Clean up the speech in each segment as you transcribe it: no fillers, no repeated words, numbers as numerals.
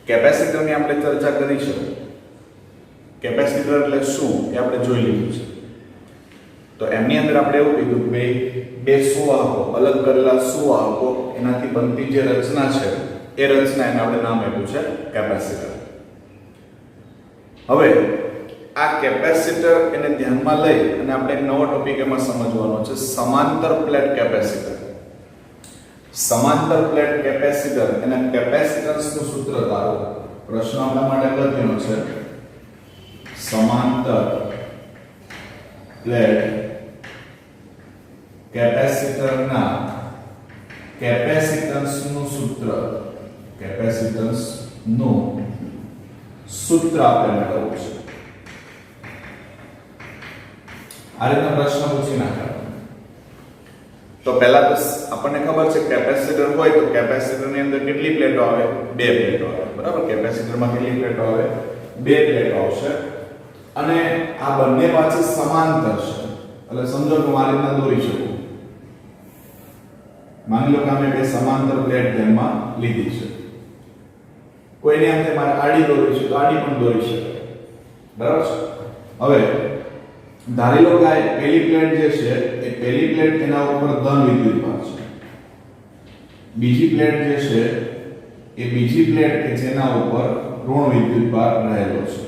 કેપેસિટરની આપણે ચર્ચા કરી છે. કેપેસિટર એટલે શું એ આપણે જોઈ લીધું છે. તો એમની અંદર આપણે એવું કીધું કે ભાઈ બે સુવાહકો, અલગ કરેલા સુવાહકો એનાથી બનતી જે રચના છે એ રચના એને આપણે નામ આપ્યું છે કેપેસિટર. હવે આ કેપેસિટર એને ધ્યાનમાં લઈ અને આપણે એક નવો ટોપિક એમાં સમજવાનો છે, સમાંતર પ્લેટ કેપેસિટર. સમાંતર પ્લેટ કેપેસિટર એના કેપેસિટન્સનું સૂત્ર ધારો. પ્રશ્ન આપણા માટે લખ્યો છે સમાંતર પ્લેટ કેપેસિટરના કેપેસિટન્સનું સૂત્ર. કેપેસિટન્સનું સૂત્ર આપણે મેળવવું છે. આ રીતનો પ્રશ્ન પૂછી નાખ્યો. તો પહેલા તો આપણને ખબર છે કેપેસિટર હોય તો કેપેસિટરની અંદર કેટલી પ્લેટો આવે? બે પ્લેટો આવે. બરાબર? કેપેસિટરમાં કેટલી પ્લેટો આવે? બે પ્લેટો આવશે અને આ બંને પાછી સમાંતર છે. એટલે સમજો કે મારી રીતના દોરી શકું. માની લો કે અમે બે સમાંતર પ્લેટ ધ્યાનમાં લીધી છે. કોઈને એમ થાય મારે આડી દોરવી છે તો આડી પણ દોરી શકે. બરાબર છે? હવે ધારી લો કે પહેલી પ્લેટ જે છે એ પહેલી પ્લેટ એના ઉપર ધન વિદ્યુતભાર છે. બીજી પ્લેટ જે છે એ બીજી પ્લેટ કે જેના ઉપર ઋણ વિદ્યુતભાર રહેલો છે.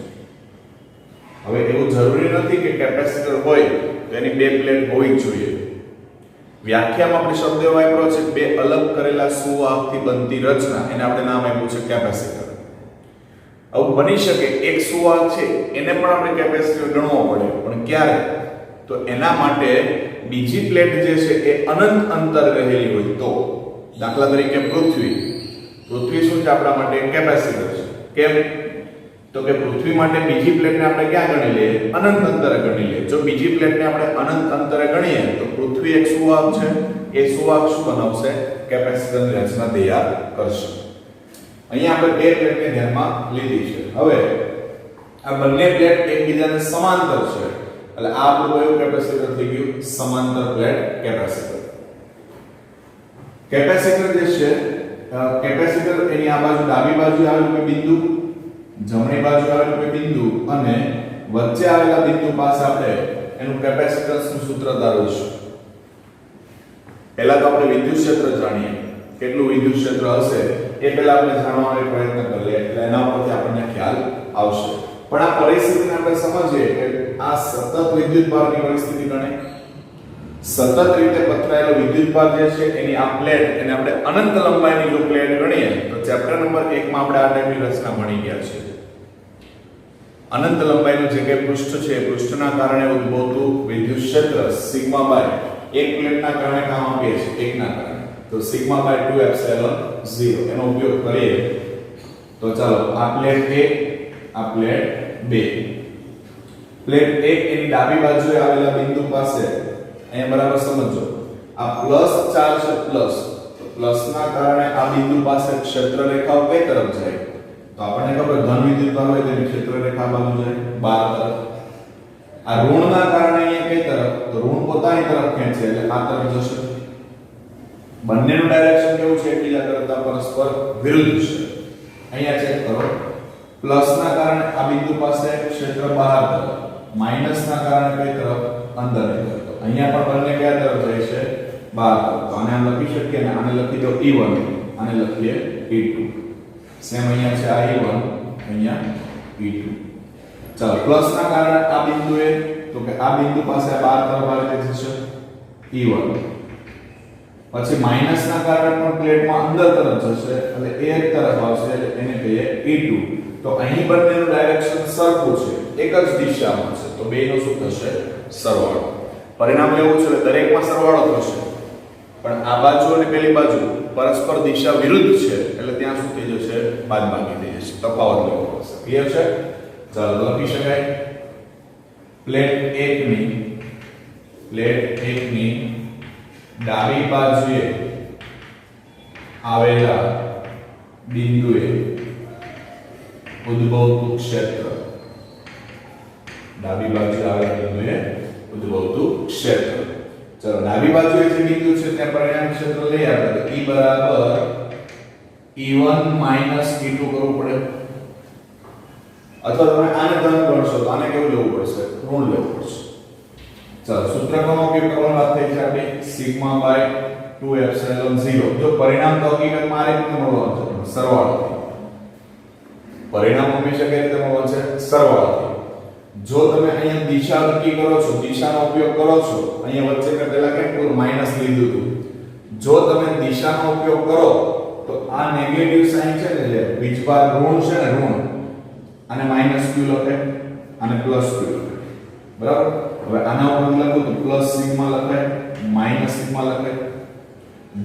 હવે એવું જરૂરી નથી કે કેપેસિટર હોય તો એની બે પ્લેટ હોવી જોઈએ. વ્યાખ્યામાં આપણે શબ્દ વાપર્યો છે બે અલગ કરેલા સુવાહકથી બનતી રચના, એને આપણે નામ આપ્યું છે કેપેસિટર. આવું બની શકે એક સુવાહક છે એને પણ આપણે કેપેસિટર ગણવો પડે, પણ ક્યારે? તો એના માટે બીજી પ્લેટ જે છે એ અનંત અંતર રહેલી હોય તો. દાખલા તરીકે પૃથ્વી શું છે આપણા માટે? કેપેસિટર છે. કેમ? તો કે પૃથ્વી માટે બીજી પ્લેટને આપણે ક્યાં ગણી લઈએ? અનંત અંતરે ગણી લઈએ. જો બીજી પ્લેટને આપણે અનંત અંતરે ગણીએ તો પૃથ્વી એક સુવાહક છે, એ સુવાહક શું બનાવશે? કેપેસિટરની રચના તૈયાર કરશે. અહીંયા આપણે બે પ્લેટને ધ્યાનમાં લીધી છે. હવે આ બંને પ્લેટ એકબીજાને સમાંતર છે એટલે આ આપણું કયું કેપેસિટર થઈ ગયું? સમાંતર પ્લેટ કેપેસિટર. કેપેસિટર જે છે, કેપેસિટર એની આ બાજુ ડાબી બાજુ આવેલું કોઈ બિંદુ, જમણી બાજુ આવેલું કોઈ બિંદુ અને વચ્ચે આવેલા બિંદુ પાસે આપણે એનું કેપેસિટન્સનું સૂત્ર ધારીશું. પહેલા તો આપણે વિદ્યુત ક્ષેત્ર જાણીએ. કેટલું વિદ્યુત ક્ષેત્ર હશે એ પહેલા આપણે જાણવાનો પ્રયત્ન કરીએ એટલે એના ઉપરથી આપણને ખ્યાલ આવશે. પણ આ પરિસ્થિતિને આપણે સમજીએ કે આ સતત વિદ્યુતભારની પરિસ્થિતિ ગણે. સતત રીતે પથરાયેલો વિદ્યુતભાર જે છે એની આ પ્લેટ એને આપણે અનંત લંબાઈની જો પ્લેટ ગણીએ તો ચેપ્ટર નંબર 1 માં આપણે આ ટાઈપની રચના ભણી ગયા છે. અનંત લંબાઈનું જે કે પૃષ્ઠ છે એ પૃષ્ઠના કારણે ઉદ્ભવતું વિદ્યુત ક્ષેત્ર સિગ્મા બાય એક પ્લેટના કારણે કામ આપીએ છીએ એકના કારણે તો સિગ્મા બાય 2 એપ્સિલોન 0 એનો ઉપયોગ કરીએ તો ચાલો આ પ્લેટ 1 આ પ્લેટ 2. પ્લેટ 1 એની ડાબી બાજુએ આવેલા બિંદુ પાસે અહીંયા બરાબર સમજો આ પ્લસ ચાર્જ છે પ્લસ તો પ્લસના કારણે આ બિંદુ પાસે ક્ષેત્ર રેખાઓ કઈ તરફ જાય? તો આપણને ખબર ધન વિદ્યુતભાર હોય તો ક્ષેત્ર રેખા બાજુ જાય 12 તરફ. આ ઋણના કારણે અહીંયા કઈ તરફ? તો ઋણ પોતાની તરફ ખેંચે એટલે આ તરફ જશે. બંનેનું ડાયરેક્શન કેવું છે? એકબીજા કરતા પરસ્પર વિરુદ્ધ છે. અહીંયા ચેક કરો પ્લસના કારણે આ બિંદુ પાસે ક્ષેત્ર બહાર તરફ, માઈનસના કારણે કઈ તરફ? અંદર તરફ. અહીંયા પણ બંને કયા તરફ જાય છે? બહાર તરફ. તો આને આમ લખી શકીએ ને આને લખી દો E1 આને લખીએ E2. સેમ અહીંયા છે આ E1 અહીંયા E2. ચાલો પ્લસના કારણે આ બિંદુએ તો કે આ બિંદુ પાસે આ બહાર તરફ આવી જશે E1. પછી માઈનસના કારણે પણ પ્લેટમાં અંદર તરફ જશે એટલે એ એક તરફ આવશે એટલે એને કહીએ E2. તો અહીં બંનેનું ડાયરેક્શન સરખું છે, એક જ દિશામાં છે તો બેનો શું થશે? સરવાળો. પરિણામ લેવું છે એટલે દરેકમાં સરવાળો થશે પણ આ બાજુ અને પેલી બાજુ પરસ્પર દિશા વિરુદ્ધ છે એટલે ત્યાં શું થઈ જશે? બાદબાકી થઈ જશે. તફાવત લેવો પડશે. ક્લિયર છે? ચાલો લખી શકાય પ્લેટ 1 ની ડાબી બાજુએ આવેલા બિંદુએ ઉદ્ભવતું ક્ષેત્ર. ડાબી બાજુએ આવેલા બિંદુએ ઉદ્ભવતું ક્ષેત્ર. ચલો ડાબી બાજુએ જે બિંદુ છે ત્યાં પરિણામી ક્ષેત્ર લઈ આવે તો E બરાબર E1 E2 કરવું પડે. આપણે કેવું લેવું પડશે? ઋણ લેવું પડશે. ચાલો સૂત્રનો ઉપયોગ કરવાનો વાત થઈ છે આપણી સિગ્મા બાય 2 એપ્સિલોન 0. જો પરિણામ તો હકીકતમાં આ રીતે મળવાનું છે સરવાળો. પરિણામ હંમેશા કઈ રીતે મળવાનું છે? સરવાળો. જો તમે અહીંયા દિશા નક્કી કરો છો, દિશાનો ઉપયોગ કરો છો, અહીંયા વચ્ચે મેં પહેલા કેમ માઈનસ લીધું હતું. જો તમે દિશાનો ઉપયોગ કરો તો આ નેગેટિવ સાઈન છે ને, જે વીજભાર ઋણ છે ને, ઋણ, આને માઈનસ q લખે, આને પ્લસ q લખે. બરાબર? હવે આના ઉપર લખું તો પ્લસ સિગ્મા લખાય, માઈનસ સિગ્મા લખાય.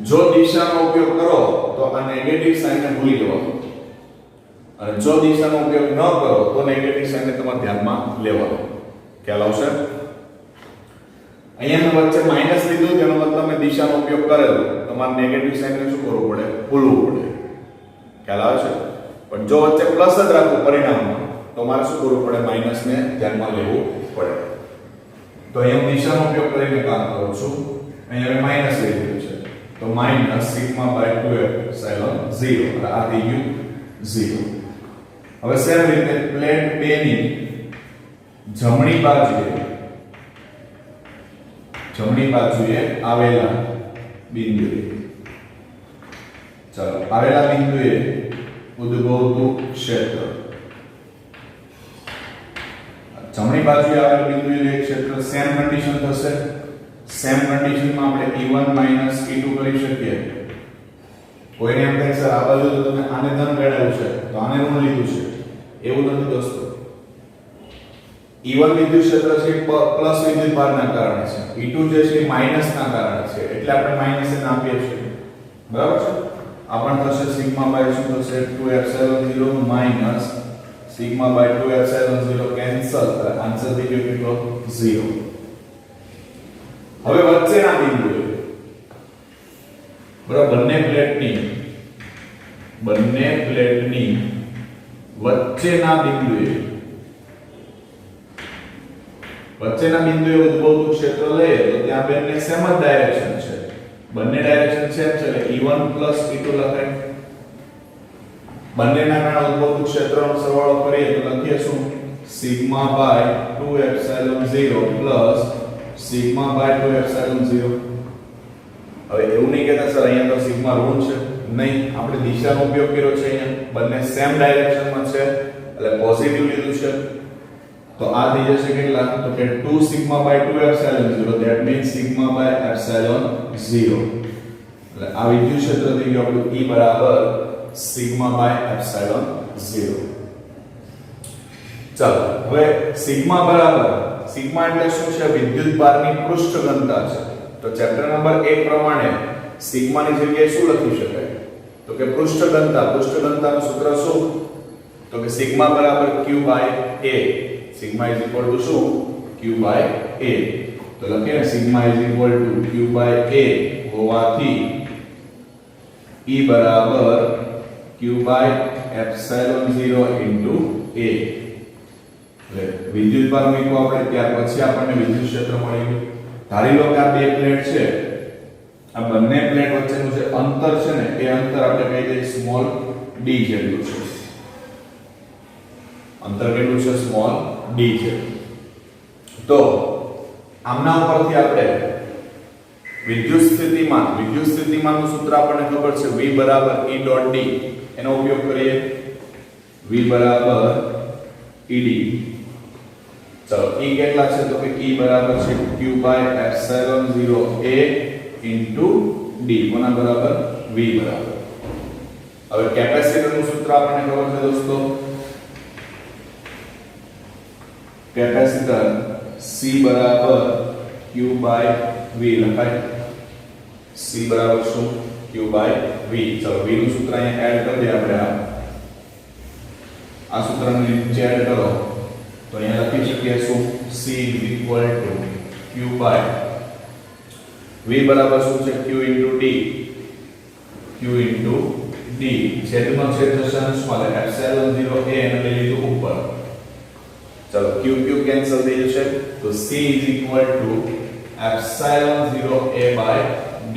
જો દિશાનો ઉપયોગ કરો તો આ નેગેટિવ સાઈનને ભૂલી જવાનું, અને જો દિશાનો ઉપયોગ ન કરો તો નેગેટિવ સાઈનને તમારે ધ્યાનમાં લેવાનો. ખ્યાલ આવશે? અહીંયા મેં વચ્ચે માઈનસ લીધું, તેનો મતલબ મેં દિશાનો ઉપયોગ કરેલો, તમારે નેગેટિવ સાઈનને શું કરવું પડે? ભૂલવું પડે. ખ્યાલ આવે છે? પણ જો વચ્ચે પ્લસ જ રાખો પરિણામમાં તો મારે શું કરવું પડે? માઈનસને ધ્યાનમાં લેવું પડે. તો અહીંયા હું દિશાનો ઉપયોગ કરીને કામ કરું છું. અહીંયા મેં માઈનસ લઈ લીધું છે, તો માઈનસ સિગ્મા બાય 2 એપ્સિલોન 0, એટલે આ થઈ ગયું 0. હવે સેમ રીતે પ્લેટ 2 ની જમણી બાજુએ આવેલા બિંદુએ, ચાલો આવેલા બિંદુએ ઉદ્ભવતું ક્ષેત્ર, જમણી બાજુએ આવેલા બિંદુએ ક્ષેત્ર સેમ કન્ડિશન થશે. સેમ કન્ડિશનમાં આપણે E1 E2 કરી શકીએ. કોઈને એમ કહે સર આ બાજુ તો તમે આને ધન ગણાવ્યું છે તો આને ઋણ લીધું છે, એવું નથી દોસ્તો. E1 વિદ્યુત ક્ષેત્ર છે પ્લસ વિદ્યુત ભારના કારણે છે, E2 જે છે માઈનસ ના કારણે છે, એટલે આપણે માઈનસ ને આપીએ છીએ. બરાબર છે? આપણ થશે સિગ્મા બાય શું થશે? 2 epsilon 0 minus sigma by 2 epsilon 0 cancel, answer થઈ ગયો કેટલો? 0. હવે વચ્ચેના બિંદુએ, બરાબર, બંને પ્લેટની વચ્ચેના બિંદુએ ઉદ્ભવતું ક્ષેત્ર લઈએ તો ત્યાં બંને સેમ જ ડાયરેક્શન છે, બંને ડાયરેક્શન સેમ છે, એટલે E1 E2 લખાય. બંનેના કારણે ઉદ્ભવતું ક્ષેત્રનો સરવાળો કરીએ તો લખીએ શું? Sigma by 2 epsilon 0 plus sigma by 2 epsilon 0. હવે એવું નહીં કહેતા સર અહીંયા તો સિગ્મા ઋણ છે, નહીં, આપણે દિશાનો ઉપયોગ કર્યો છે. અહીંયા બંને સેમ ડાયરેક્શનમાં છે એટલે પોઝિટિવ લીધું છે. તો આ થઈ જશે કેટલા? તો કે 2 sigma by 2 epsilon 0, that means sigma by epsilon 0. એટલે આ વિદ્યુત ક્ષેત્ર થઈ ગયું આપણું E બરાબર સિગ્મા બાય એપ્સિલોન 0. ચાલો હવે સિગ્મા બરાબર, સિગ્મા એટલે શું છે? વિદ્યુત ભારની પૃષ્ઠ ઘનતા છે. તો ચેપ્ટર નંબર 1 પ્રમાણે સિગ્માની જગ્યાએ શું લખી શકાય? તો કે પૃષ્ઠ ઘનતાનું સૂત્ર શું? તો કે સિગ્મા બરાબર q by a. Sigma is equal to શું? q by a. તો લખીએ ને sigma is equal to q by a હોવાથી E બરાબર q by epsilon 0 into a. એટલે વિદ્યુત ભાર મૂકો આપણે, ત્યાર પછી આપણને વિદ્યુત ક્ષેત્ર મળી ગયું. ધારી લો કે આ બે પ્લેટ છે, આ બંને પ્લેટ વચ્ચેનું જે અંતર છે ને, એ અંતર આપણે કહી દઈએ સ્મોલ d જેટલું છે. અંતર કેટલું છે? સ્મોલ d જેટલું. તો આમના ઉપરથી આપણે વિદ્યુત સ્થિતિમાનનું સૂત્ર આપણને ખબર છે, v બરાબર E ડોટ d. એનો ઉપયોગ કરીએ. v બરાબર ed. ચલો E કેટલા છે? તો કે E બરાબર છે q by epsilon 0 a into d. કોના બરાબર? v બરાબર. હવે કેપેસિટરનું સૂત્ર આપણને ખબર છે દોસ્તો, કેપેસિટર C બરાબર q બાય v લખાય. C બરાબર શું? q by v. ચલો v નું સૂત્ર અહીંયા એડ કરી દે આપણે. આ સૂત્રને નીચે એડ કરો તો અહીંયા લખી શકીએ શું? C equal to q by v બરાબર શું છે? q into d. q into d. છેદનો છેદ થશે અંશમાં, એટલે એપ્સિલોન 0 a એને લઈ લીધું ઉપર. ચલો q કેન્સલ થઈ જશે, તો C equal to epsilon 0 a by d.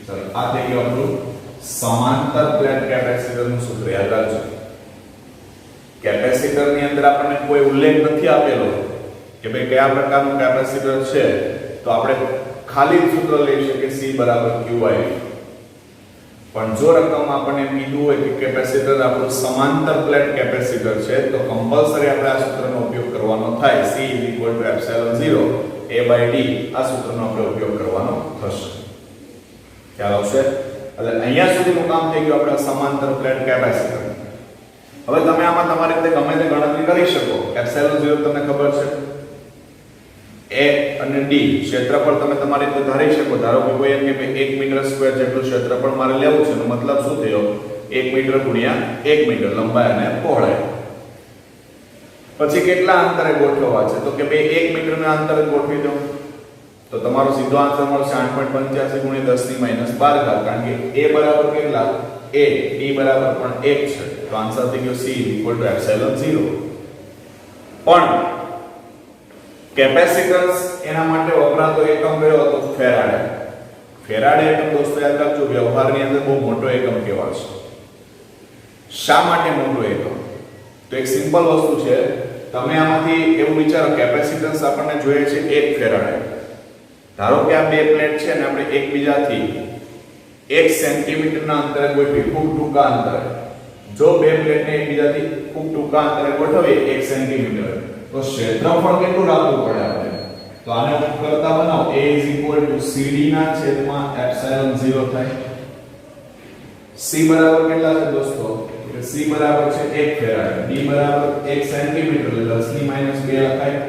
ચલો આ થઈ ગયું આપણું સમાંતર પ્લેટ કેપેસિટરનું સૂત્ર. યાદ રાખજો, કેપેસિટર ની અંદર આપણને કોઈ ઉલ્લેખ નથી આપેલો કે ભાઈ કયા પ્રકારનું કેપેસિટર છે, તો આપણે ખાલી સૂત્ર લઈ શકીએ C બરાબર QI. પણ જો રકમ આપણને કીધું હોય કે કેપેસિટર આપણું સમાંતર પ્લેટ કેપેસિટર છે, તો કમ્પલસરી આપણે આ સૂત્રનો ઉપયોગ કરવાનો થાય. C = A/D આ સૂત્રનો આપણે ઉપયોગ કરવાનો થશે. ખ્યાલ આવશે? એટલે અહીંયા સુધીનું કામ થઈ ગયું આપણે સમાંતર પ્લેટ કેપેસિટર. હવે તમે આમાં તમારી રીતે ગમે તે ગણતરી કરી શકો. ε0 તમને ખબર છે, A અને D ક્ષેત્રફળ તમે તમારી રીતે ધારી શકો. ધારો કે કોઈ એમ કે 1 મીટર સ્ક્વેર જેટલું ક્ષેત્રફળ મારે લેવું છે, એનો મતલબ શું થયો? 1 મીટર ગુણ્યા 1 મીટર લંબાઈ અને પહોળાઈ. પછી કેટલા અંતરે ગોઠવવા છે? તો કે ભાઈ 1 મીટરના અંતરે ગોઠવી દો, તો તમારો સીધો આન્સર મળશે 8.85 ગુણ્યા 10⁻12 ઘાત. કારણ કે A બરાબર કેટલા? A, D બરાબર પણ 1 છે, તો આન્સર થઈ ગયો C = ε0. પણ કેપેસિટન્સ એના માટે વપરાતો એકમ કયો હતો? ફેરાડે. ફેરાડે એકમ દોસ્તો યાદ રાખજો, વ્યવહારની અંદર બહુ મોટો એકમ કહેવાશે. શા માટે મોટો એકમ? તો એક સિમ્પલ વસ્તુ છે. તમે આમાંથી એવું વિચારો, કેપેસિટન્સ આપણને જોઈએ છે 1 ફેરાડે. ધારો કે આ બે પ્લેટ છે ને આપણે એકબીજાથી 1 સેન્ટીમીટરના અંતરે ગોઠવી, ખૂબ ટૂંકા અંતરે. જો બે પ્લેટને એકબીજાથી ખૂબ ટૂંકા અંતરે ગોઠવીએ 1 સેન્ટીમીટર, તો ક્ષેત્રફળ કેટલું રાખવું પડે આપણે? તો આને કરતા બનાવો. A = CD ના છેદમાં ε0 થાય. C બરાબર કેટલા છે દોસ્તો? C બરાબર છે 1 ફેરાડ, D બરાબર 1 સેન્ટીમીટર એટલે 10⁻2 લખાય.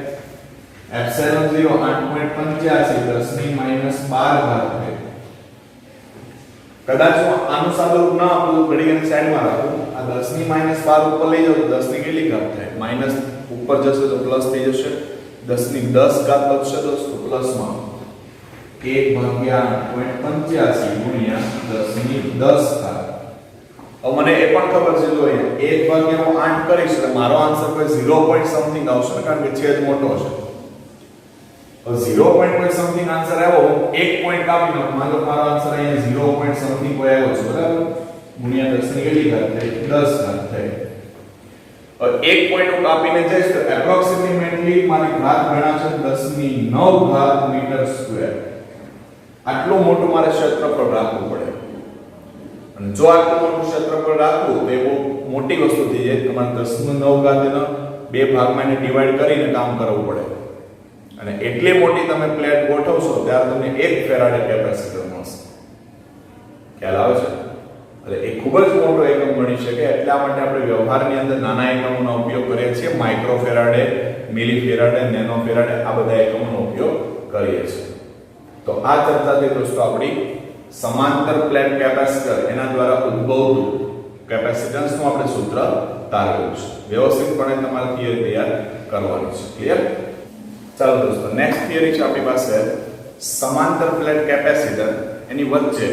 ε0 8.85 10⁻12 ઘાત થાય. કદાચ હું આનું સાદુરૂપ ન આપું, ઘડીની સાઈડમાં રાખું, આ 10⁻12 ઉપર લઈ જાવ તો 10 ની કેટલી ઘાત થાય? માઈનસ ઉપર જશે તો પ્લસ થઈ જશે. 10 ઘાત બચશે દોસ્તો પ્લસમાં 1/8.85 ગુણ્યા 10 ઘાત. હવે મને એ પણ ખબર છે, જો અહીંયા 1/8 કરીશ એટલે મારો આન્સર કોઈ 0 પોઈન્ટ સમથિંગ આવશે, કારણ કે છેદ મોટો છે. હવે 0 પોઈન્ટ કોઈ સમથિંગ આન્સર આવ્યો, 1 પોઈન્ટ કાપી નાખો. માનો મારો આન્સર અહીંયા 0 પોઈન્ટ સમથિંગ કોઈ આવ્યો છે, બરાબર? ગુણ્યા 10 ની કેટલી ઘાત થાય? 10 ઘાત થાય. હવે 1 પોઈન્ટ હું કાપીને જઈશ તો એપ્રોક્સિમેટલી મારી ઘાત ગણાશે 10⁹ ઘાત મીટર સ્ક્વેર. આટલું મોટું મારે ક્ષેત્રફળ રાખવું પડે. અને જો આટલું મોટું ક્ષેત્રફળ રાખવું તો એ બહુ મોટી વસ્તુ થઈ જાય. તમારે 10⁹ ઘાત એનો બે ભાગમાં એને ડિવાઈડ કરીને કામ કરવું પડે. અને એટલી મોટી તમે પ્લેટ ગોઠવશો ત્યારે તમને 1 ફેરાડે કેપેસિટર મળશે. ખ્યાલ આવે છે? એટલે એ ખૂબ જ મોટો એકમ બની શકે. એટલા માટે આપણે વ્યવહારની અંદર નાના એકમોનો ઉપયોગ કરીએ છીએ. માઇક્રો ફેરાડે, મિલી ફેરાડે, નેનો ફેરાડે આ બધા એકમોનો ઉપયોગ કરીએ છીએ. તો આ ચર્ચાથી દોસ્તો આપણી સમાંતર પ્લેટ કેપેસિટર એના દ્વારા ઉદ્ભવતું કેપેસિટન્સનું આપણે સૂત્ર તારવ્યું છે. વ્યવસ્થિતપણે તમારે થિયરી તૈયાર કરવાની છે. ક્લિયર? ચાલો દોસ્તો, નેક્સ્ટ થિયરી છે આપણી પાસે સમાંતર પ્લેટ કેપેસિટર. એની વચ્ચે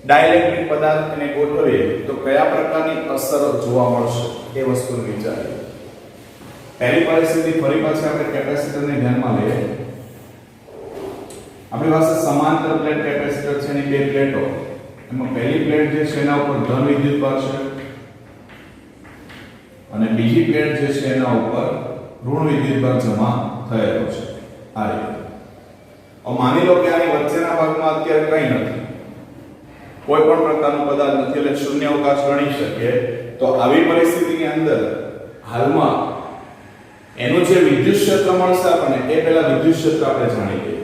ડાઇલેક્ટ્રિક પદાર્થને ગોઠવીએ તો કયા પ્રકારની અસરો જોવા મળશે એ વસ્તુને વિચારીએ. પહેલી પરિસ્થિતિ ફરી પાછી આપણે કેપેસિટરને ધ્યાનમાં લઈએ. આપણી પાસે સમાંતર પ્લેટ કેપેસિટર છે, એની બે પ્લેટો. એમાં પહેલી પ્લેટ જે છે એના ઉપર ધન વિદ્યુતભાર છે અને બીજી પ્લેટ જે છે એના ઉપર ઋણ વિદ્યુતભાર જમા થયેલો છે. આ રીતે. હવે માની લો કે આની વચ્ચેના ભાગમાં અત્યારે કંઈ નથી, કોઈ પણ પ્રકારનો પદાર્થ નથી, એટલે શૂન્ય અવકાશ ગણી શકીએ. તો આવી પરિસ્થિતિની અંદર હાલમાં એનું જે વિદ્યુત ક્ષેત્ર મળશે આપણને, એ પહેલા વિદ્યુત ક્ષેત્ર આપણે જાણી લઈએ.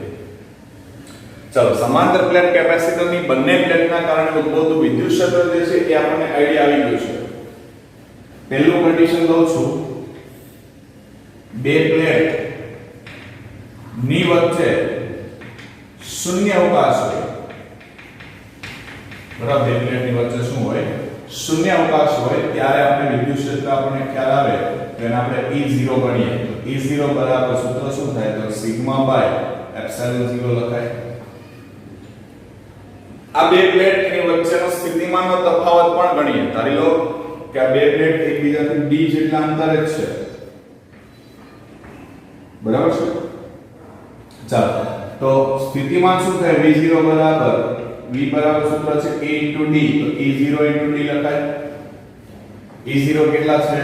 ચલો, સમાંતર પ્લેટ કેપેસિટરની બંને પ્લેટના કારણે ઉદ્ભવતું વિદ્યુત ક્ષેત્ર જે છે એ આપણને આઈડિયા આવી ગયો છે. પહેલું કન્ડિશન લઉં છું, બે પ્લેટ ની વચ્ચે શૂન્ય અવકાશ હોય. બરાબર? બે પ્લેટની વચ્ચે શું હોય? શૂન્ય અવકાશ હોય. ત્યારે આપણે વિદ્યુત ક્ષેત્ર આપણને ખ્યાલ આવે તો એને આપણે E0 ગણીએ. તો E0 બરાબર સૂત્ર શું થાય? તો σ/ε0 લખાય. આ બે પ્લેટ ની વચ્ચેનો સ્થિતિમાનનો તફાવત પણ ગણીએ. ધારી લો કે આ બે પ્લેટ એકબીજાથી d જેટલા અંતરે જ છે. બરાબર છે? ચાલો, તો સ્થિતિમાન શું થાય? V0 બરાબર V બરાબર સૂત્ર છે A * D, તો E0 * D લખાય. E0 કેટલા છે?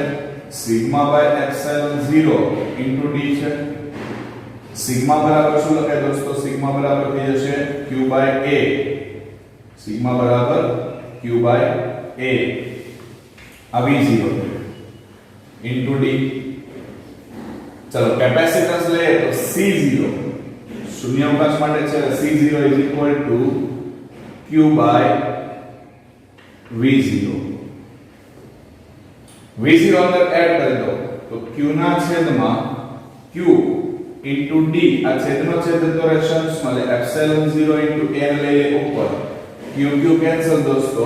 Sigma by epsilon 0 into d છે. સિગ્મા બરાબર શું લખાય દોસ્તો? સિગ્મા બરાબર થઈ જશે q બાય a. સિગ્મા બરાબર q બાય a આ v0 ઇન્ટુ d. ચલો કેપેસિટન્સ લઈએ તો c0 શૂન્યાવકાશ માટે છે c0 is equal to q by v0. v0 અંદર એડ કરી દો તો q ના છેદમાં q ઇન્ટુ d આ છેદનો છેદ તો રેશન્સમાં લે એપ્સિલોન 0 ઇન્ટુ a ને લઈ લે ઉપર q કેન્સલ દોસ્તો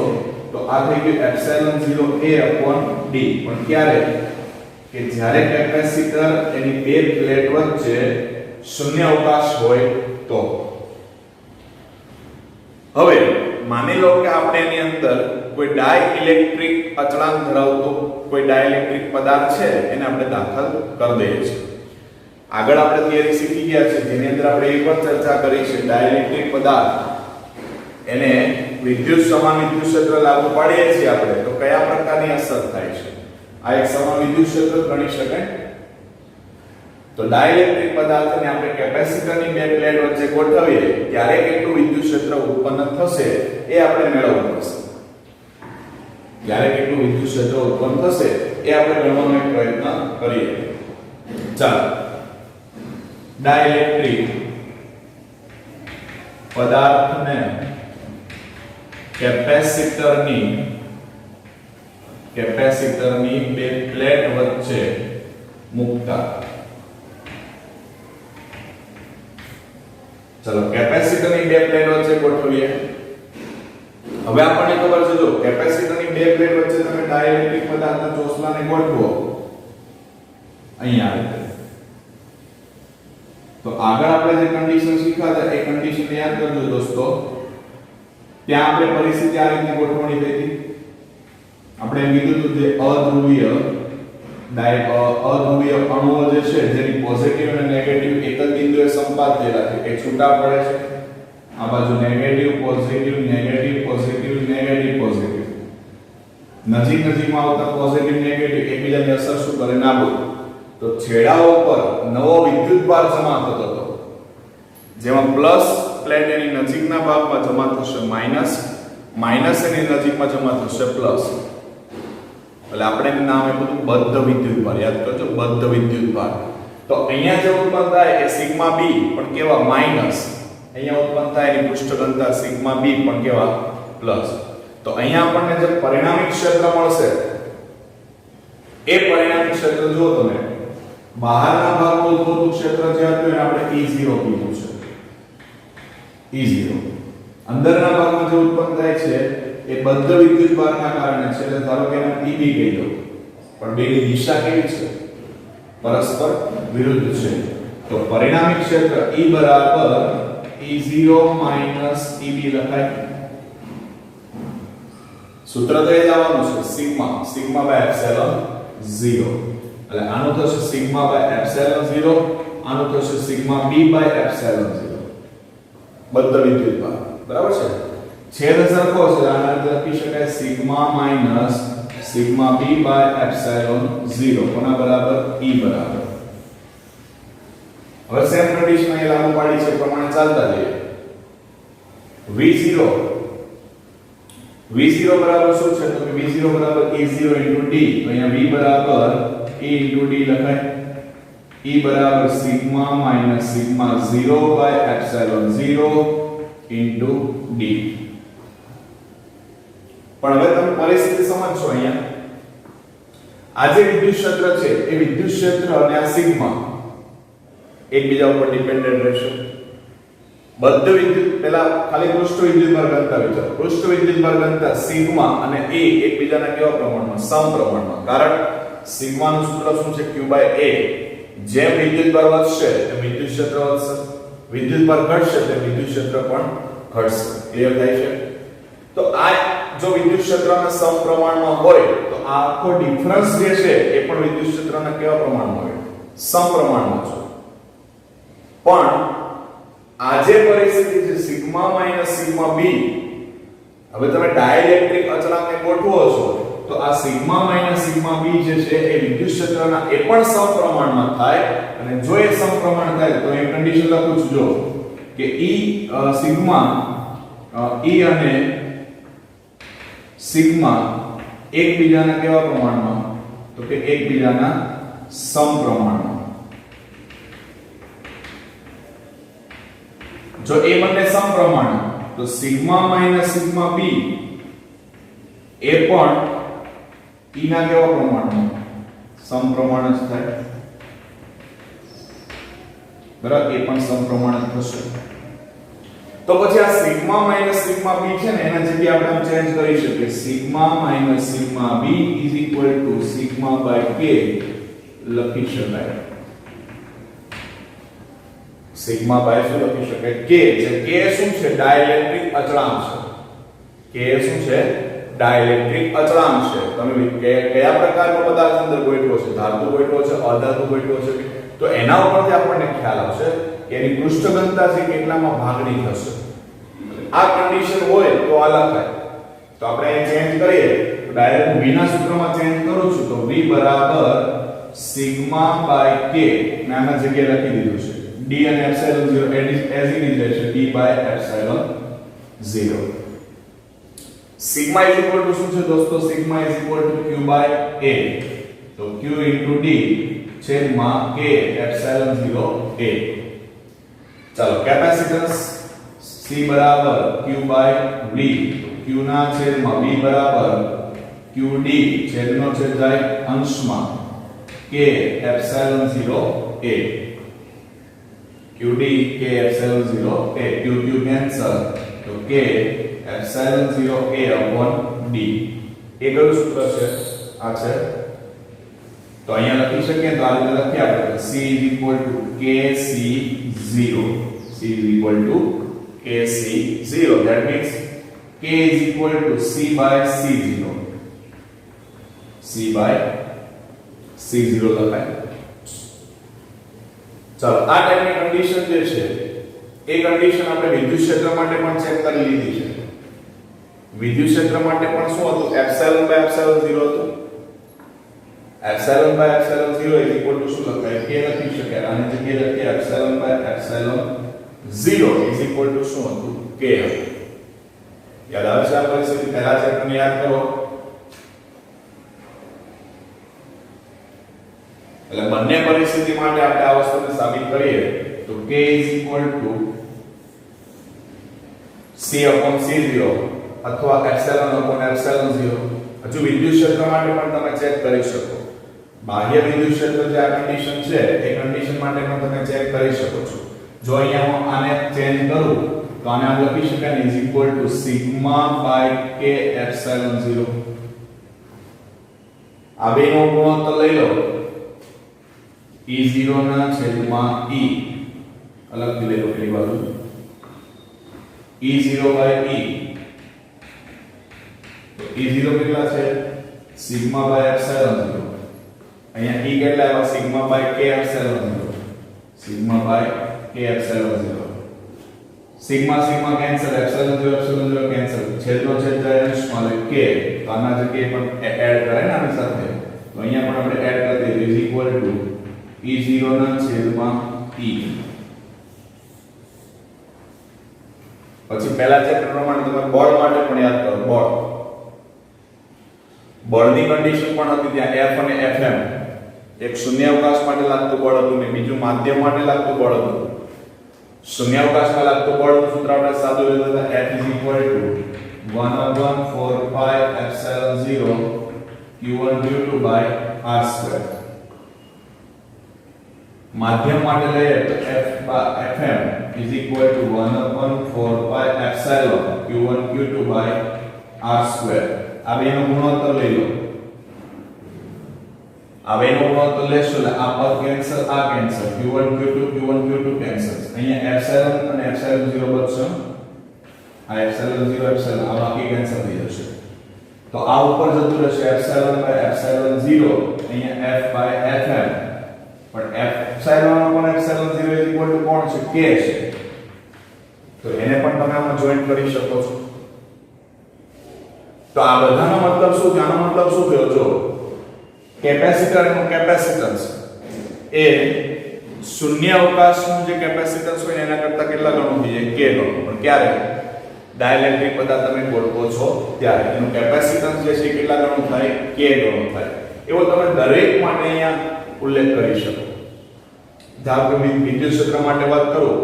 તો આ થઈ ગયું એપ્સિલોન 0 a upon d. પણ ક્યારે? કે જ્યારે કેપેસિટર એની બે પ્લેટ વચ્ચે શૂન્ય અવકાશ હોય તો. હવે માની લો કે આપણે એની અંદર કોઈ ડાઇલેક્ટ્રિક અચળાંક ધરાવતો કોઈ ડાઇલેક્ટ્રિક પદાર્થ છે એને આપણે દાખલ કરી દઈએ છીએ. આગળ આપણે થિયરી શીખી ગયા છે જેની અંદર આપણે એ પણ ચર્ચા કરી છે ડાઇલેક્ટ્રિક પદાર્થ એને વિદ્યુત સમાન વિદ્યુત ક્ષેત્ર લાગુ પાડીએ છીએ આપણે તો કયા પ્રકારની અસર થાય છે. આ એક સમાન વિદ્યુત ક્ષેત્ર ગણી શકાય. તો ડાઇલેક્ટ્રિક પદાર્થને આપણે કેપેસિટરની બે પ્લેટ વચ્ચે ગોઠવીએ ત્યારે કેટલું વિદ્યુત ક્ષેત્ર ઉત્પન્ન થશે એ આપણે મેળવવું પડશે. ત્યારે કેટલું વિદ્યુત ક્ષેત્ર ઉત્પન્ન થશે એ આપણે ગણવાનો એક પ્રયત્ન કરીએ. ચાલો ડાઇલેક્ટ્રિક પદાર્થને કેપેસિટરની બે પ્લેટ વચ્ચે મૂકતા. ચલો કેપેસિટરની બે પ્લેટ વચ્ચે ગોઠવીએ. હવે આપણને ખબર છે જો કેપેસિટરની બે પ્લેટ વચ્ચે તમે ડાઇલેક્ટ્રિક પદાર્થના ચોસલાને ગોઠવો અહીંયા આવે તો આગળ આપણે જે કન્ડિશન શીખ્યા હતા એ કન્ડિશન યાદ કરજો દોસ્તો. ત્યાં આપણે પરિસ્થિતિ આ રીતે ગોઠવણી થઈ હતી. આપણે એમ કીધું હતું જે અધ્રુવીય અણુઓ જે છે જેની પોઝિટિવ અને નેગેટિવ એક જ બિંદુએ સંપાત થયેલા છે એ છૂટા પડે છે. આ બાજુ negative positive negative positive negative positive નજીકમાં આવતા પોઝિટિવ નેગેટિવ એકબીજાની અસર શું કરે? નાબૂદ. તો છેડાઓ પર નવો વિદ્યુતભાર જમા થતો હતો જેમાં પ્લસ પ્લેટ એની નજીકના ભાગમાં જમા થશે માઈનસ, માઈનસ એની નજીકમાં જમા થશે પ્લસ. એટલે આપણે એનું નામ આપ્યું બદ્ધ વિદ્યુતભાર. યાદ કરજો બદ્ધ વિદ્યુતભાર. તો અહીંયા જે ઉત્પન્ન થાય એ સિગ્મા બી પણ કેવા? માઈનસ. અહીંયા ઉત્પન્ન થાય એની પૃષ્ઠ ઘનતા સિગ્મા બી પણ કેવા? પ્લસ. તો અહીંયા આપણને જે પરિણામી ક્ષેત્ર મળશે એ પરિણામી ક્ષેત્ર જો તમે બહારના ભાગમાં ઉદ્ભવતું ક્ષેત્ર જે હતું એને આપણે E0 કીધું છે. E0 અંદરના ભાગમાં જે ઉત્પન્ન થાય છે એ બદ્ધ વિદ્યુતભારના કારણે છે. એટલે ધારો કે એને EB કહી દો પણ બેની દિશા કેવી છે? પરસ્પર વિરુદ્ધ છે. તો પરિણામી ક્ષેત્ર E બરાબર E0 EB લખાય. સૂત્ર તો એ જ આવવાનું છે સિગ્મા બાય એપ્સિલોન 0. એટલે આનું થશે સિગ્મા બાય એપ્સિલોન 0, આનું થશે સિગ્મા b બાય એપ્સિલોન 0. બદ્ધ વિદ્યુતભાર બરાબર છે. છેદ સરખો છે આના અંદર લખી શકાય sigma minus sigma b by epsilon 0 કોના બરાબર? E બરાબર. હવે સેમ કન્ડિશન અહીં લાગુ પાડી છે પ્રમાણે ચાલતા જઈએ. V0 બરાબર શું છે? તો V0 બરાબર E0 * d. તો અહીંયા V બરાબર E * d લખાય. E બરાબર sigma minus sigma 0 by epsilon 0 * d. પણ હવે તમે પરિસ્થિતિ સમજશો. અહીંયા આ જે વિદ્યુત ક્ષેત્ર છે એ વિદ્યુત ક્ષેત્ર અને આ સિગ્મા એકબીજા ઉપર ડિપેન્ડન્ટ રહેશે. બદ્ધ વિદ્યુત પેલા ખાલી પૃષ્ઠ વિદ્યુતભાર ઘનતા વિચારો. પૃષ્ઠ વિદ્યુતભાર ઘનતા સિગ્મા અને E એકબીજાના કેવા પ્રમાણમાં? સમપ્રમાણમાં. કારણ સિગ્માનું સૂત્ર શું છે? q/a. જેમ વિદ્યુતભાર વધશે તેમ વિદ્યુત ક્ષેત્ર વધશે, વિદ્યુતભાર ઘટશે તેમ વિદ્યુત ક્ષેત્ર પણ ઘટશે. ક્લિયર થાય છે? તો આ જો વિદ્યુત ક્ષેત્રના સમપ્રમાણમાં હોય તો આ આખો ડિફરન્સ જે છે એ પણ વિદ્યુત ક્ષેત્રના કેવા પ્રમાણમાં હોય? સમપ્રમાણમાં છે. પણ આ જે પરિસ્થિતિ છે સિગ્મા માઈનસ સિગ્મા b, હવે તમે ડાઇલેક્ટ્રિક અચળાંકને ગોઠવો છો તો તો આ સિગ્મા માઈનસ સિગ્મા બી જે છે એ વિદ્યુત ક્ષેત્રના એ પણ સમપ્રમાણમાં થાય અને જો એ સમપ્રમાણ થાય તો એ કન્ડિશન લખું છું જો કે સિગ્મા અને સિગ્મા એકબીજાના કેવા પ્રમાણમાં તો કે એકબીજાના સમપ્રમાણમાં જો એ બંને સમપ્રમાણ તો સિગ્મા માઈનસ સિગ્મા બી એ પણ E ના કેવા પ્રમાણમાં સમપ્રમાણ જ થાય બરાબર એ પણ સમપ્રમાણ જ થશે તો પછી આ સિગ્મા માઈનસ સિગ્મા બી છે ને એના જગ્યાએ આપણે ચેન્જ કરી શકીએ sigma minus sigma B is equal to sigma by કે લખી શકાય સિગ્મા બાય શું લખી શકાય કે જે કે શું છે ડાઇલેક્ટ્રિક અચળાંક છે કે શું છે ડાઇલેક્ટ્રિક અચળાંક છે તમે કયા પ્રકારનો પદાર્થ અંદર ગોઠવો છે ધાતુ ગોઠવો છે અધાતુ ગોઠવો છે તો એના ઉપરથી આપણને ખ્યાલ આવશે કે એની પૃષ્ઠ ઘનતા છે કેટલામાં ભાગની થશે આ કન્ડિશન હોય તો આ લખાય તો આપણે અહીં ચેન્જ કરીએ તો ડાયરેક્ટ હું v ના સૂત્રમાં ચેન્જ કરું છું તો v બરાબર સિગ્મા બાય કે મેં આના જગ્યાએ લખી દીધું છે d અને એપ્સિલોન 0 એઝ ઇટ ઇઝ રહેશે d by epsilon 0 sigma is equal to શું છે દોસ્તો sigma is equal to q by a તો q ઇન્ટુ d છેદમાં k એપ્સિલોન 0 a ચાલો કેપેસિટન્સ c બરાબર q બાય v q ના છેદમાં v બરાબર qd છેદનો છેદ જાય અંશમાં k epsilon 0 a qd k epsilon 0 a q q cancel તો k epsilon 0 a upon d એ કયું સૂત્ર છે આ છે તો અહીંયા લખી શકીએ તો આ રીતે લખીએ આપણે c kc0 kc0 that means k is equal to c by c0 લખાય ચાલો આ ટાઈપની કન્ડિશન જે છે એ કન્ડિશન આપણે વિદ્યુત ક્ષેત્ર માટે પણ ચેક કરી લીધી છે વિદ્યુત ક્ષેત્ર માટે પણ શું હતું એપ્સિલોન બાય એપ્સિલોન 0 હતું epsilon by epsilon 0 is equal to શું લખાય કે લખી શકાય આની જગ્યાએ લખીએ epsilon by epsilon 0 is equal to શું હતું કે યાદ આવે છે આ પરિસ્થિતિ પહેલા ચેપ્ટરને યાદ કરો એટલે બંને પરિસ્થિતિ માટે આપણે આ વસ્તુને સાબિત કરીએ તો k is equal two c upon c0 અથવા એપ્સિલોન upon એપ્સિલોન 0 હજુ વિદ્યુત ક્ષેત્ર માટે પણ તમે ચેક કરી શકો બાહ્ય વિદ્યુત ક્ષેત્ર જે આ કન્ડિશન છે એ કન્ડિશન માટે પણ તમે ચેક કરી શકો છો જો અહીંયા હું આને ચેન્જ કરું તો આને આમ લખી શકાય ને is equal to sigma by k epsilon 0 આ બેનો ગુણોત્તર લઈ લો e0 ના છેદમાં e અલગથી લઈ લો પેલી બાજુ e0 by e તો e0 કેટલા છે સિગ્મા બાય એપ્સિલોન 0 અહીંયા e કેટલા આવ્યા sigma by k epsilon 0 sigma by k epsilon 0 sigma sigma cancel epsilon 0 cancel છેદનો છેદ જાય અંશમાં એટલે k તો આના જગ્યાએ પણ એડ કરાય ને આની સાથે તો અહીંયા પણ આપણે એડ કરી દઈએ ઇઝ ઇક્વલ ટુ e0 ના છેદમાં e પછી પહેલા ચેપ્ટર પ્રમાણે તમે બળ માટે પણ યાદ કરો બળની કન્ડિશન પણ હતી ત્યાં F અને Fm એક શૂન્યાવકાશ માટે લાગતું બળ હતું ને બીજું માધ્યમ માટે લાગતું બળ હતું શૂન્યાવકાશમાં લાગતું બળનું સૂત્ર આપણે સાદું લેતા હતા F = 1/4 epsilon 0 q1 q2 by r2 માધ્યમ માટે લઈએ તો Fm = 1/4 epsilon q1 q2 by r2 આ બેનો ગુણોત્તર લઈ લો આ બેનો ગુણોત્તર લેશો એટલે આ પદ કેન્સલ આ કેન્સલ q1 q2 કેન્સલ અહીંયા એપ્સિલોન અને એપ્સિલોન 0 બચશે આ એપ્સિલોન 0 એપ્સિલોન આ બાકી કેન્સલ થઈ જશે તો આ ઉપર જતું રહેશે એપ્સિલોન બાય એપ્સિલોન 0 અહીંયા f બાય fm પણ એપ્સિલોન upon એપ્સિલોન 0 કોણ છે k છે તો એને પણ તમે આમાં જોઈન્ટ કરી શકો છો તો આ બધાનો મતલબ શું છે? આનો મતલબ શું થયો? જો કેપેસિટર નું કેપેસિટન્સ એ શૂન્ય અવકાશનું જે કેપેસિટન્સ હોય એના કરતા કેટલા ગણું થઈ જાય? k ગણું. પણ ક્યારે? ડાઇલેક્ટ્રિક પદાર્થ તમે ગોઠવો છો ત્યારે એનું કેપેસિટન્સ જે છે કેટલા ગણું થાય? k ગણું થાય. એવો તમે દરેક માટે અહીંયા ઉલ્લેખ કરી શકો. ધારો કે વિદ્યુત ક્ષેત્ર માટે વાત કરું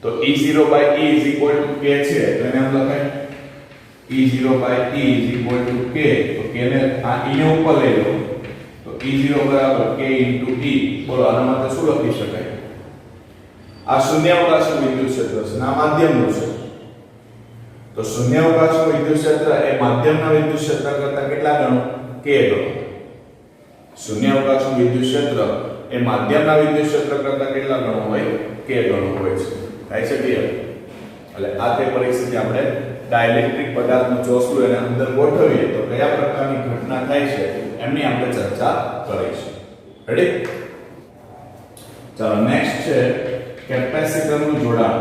તો E0 by E is equal to k છે એટલે એને આમ લખાય E0 by E is equal to k. તો k ને આ E ને ઉપર લઈ લો તો E0 બરાબર k into E. બોલો આના માટે શું લખી શકાય? આ શૂન્યાવકાશનું વિદ્યુત ક્ષેત્ર છે અને આ માધ્યમનું છે. તો શૂન્યાવકાશનું વિદ્યુત ક્ષેત્ર એ માધ્યમના વિદ્યુત ક્ષેત્ર કરતા કેટલા ગણું? k ગણું. શૂન્યાવકાશનું વિદ્યુત ક્ષેત્ર એ માધ્યમના વિદ્યુત ક્ષેત્ર કરતા કેટલા ગણું હોય? k ગણું હોય છે. થાય છે ક્લિયર? એટલે આ તે પરિસ્થિતિ આપણે ડાઇલેક્ટ્રિક પદાર્થનું ચોસલું એને અંદર ગોઠવીએ તો કયા પ્રકારની ઘટના થાય છે એમની આપણે ચર્ચા કરીશું. રેડી? ચાલો નેક્સ્ટ છે કેપેસિટરનું જોડાણ.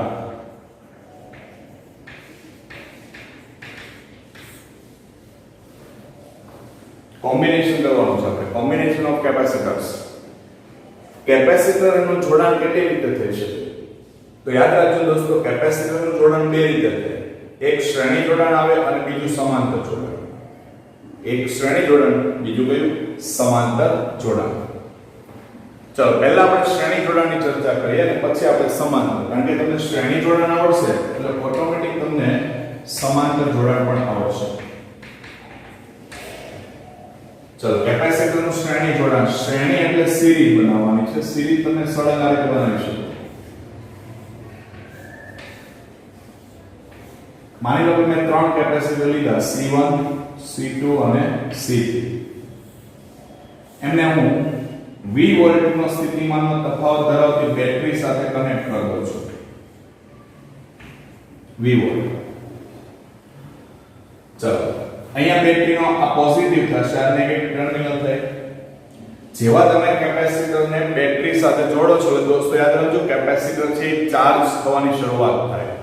કોમ્બિનેશન કરવાનું છે આપણે. Combination of capacitors. કેપેસિટરનું જોડાણ કેટલી રીતે થઈ શકે? તો યાદ રાખજો દોસ્તો, કેપેસિટરનું જોડાણ બે રીતે થાય. એક શ્રેણી જોડાણ આવે અને બીજું સમાંતર જોડાણ. એક શ્રેણી જોડાણ, બીજું કયું? સમાંતર જોડાણ. ચલો પહેલા આપણે શ્રેણી જોડાણની ચર્ચા કરીએ અને પછી આપણે સમાંતર. કારણ કે તમને શ્રેણી જોડાણ આવડશે એટલે ઓટોમેટિક તમને સમાંતર જોડાણ પણ આવડશે. ચલો કેપેસિટરનું શ્રેણી જોડાણ. શ્રેણી એટલે સિરીઝ બનાવવાની છે. સિરીઝ તમે સળંગ આ રીતે બનાવી શકો. માની લો કે મેં ત્રણ કેપેસિટર લીધા C1, C2 અને C3. એમને હું V વોલ્ટનો સ્થિતિમાનનો તફાવત ધરાવતી બેટરી સાથે કનેક્ટ કરી દઉં છું. V volt. ચલો અહીંયા બેટરીનો આ પોઝિટિવ થશે, આ નેગેટિવ ટર્મિનલ થાય. જેવા તમે કેપેસિટરને બેટરી સાથે જોડો છો એટલે દોસ્તો યાદ રાખજો કેપેસિટર છે એ ચાર્જ થવાની શરૂઆત થાય.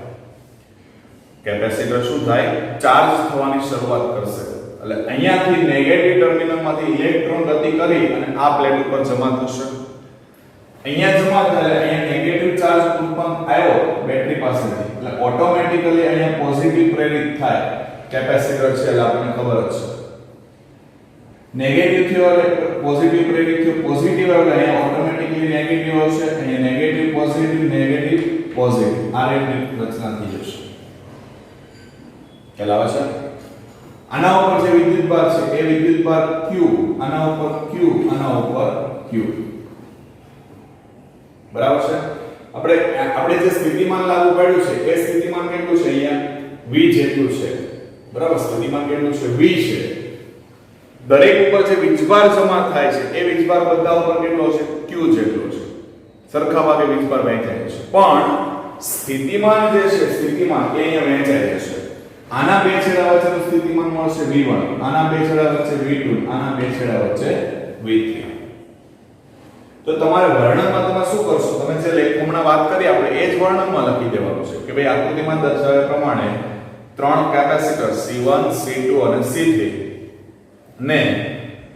કેપેસિટર શું થાય? ચાર્જ થવાની શરૂઆત કરશે. એટલે અહીંયાથી નેગેટિવ ટર્મિનલમાંથી ઇલેક્ટ્રોન ગતિ કરી અને આ પ્લેટ ઉપર જમા થશે. અહીંયા જમા થાય અહીંયા નેગેટિવ ચાર્જ ઉત્પન્ન આવ્યો બેટરી પાસેથી એટલે ઓટોમેટિકલી અહીંયા પોઝિટિવ પ્રેરિત થાય. કેપેસિટર છે એટલે આપણને ખબર જ છે. નેગેટિવ થયો એટલે પોઝિટિવ પ્રેરિત થયો. પોઝિટિવ એટલે અહીંયા ઓટોમેટિકલી નેગેટિવ આવશે. અહીંયા નેગેટિવ પોઝિટિવ આ રીતની રચના થઈ જશે. ખ્યાલ આવે છે? આના ઉપર જે વિદ્યુતભાર છે એ વિદ્યુતભાર Q, આના ઉપર Q, આના ઉપર Q. બરાબર છે? આપણે જે સ્થિતિમાન લાગુ પાડ્યું છે એ સ્થિતિમાન કેટલું છે? અહીંયા V જેટલું છે. બરાબર? સ્થિતિમાન કેટલું છે? V છે. દરેક ઉપર જે વીજભાર જમા થાય છે એ વીજભાર બધા ઉપર કેટલો છે? Q જેટલો છે. સરખા ભાગે વીજભાર વહેંચાય છે. પણ સ્થિતિમાન જે છે સ્થિતિમાન એ અહીંયા વહેંચાય છે. આના બે છેડા વચ્ચેનું સ્થિતિમાન મળશે V1, આના બે છેડા વચ્ચે V2, આના બે છેડા વચ્ચે V3. તો તમારે વર્ણનમાં તમે શું કરશો? તમે જે હમણાં વાત કરી આપણે એ જ વર્ણનમાં લખી દેવાનું છે કે ભાઈ આકૃતિમાં દર્શાવ્યા પ્રમાણે ત્રણ કેપેસિટર C1, C2 અને C3 ને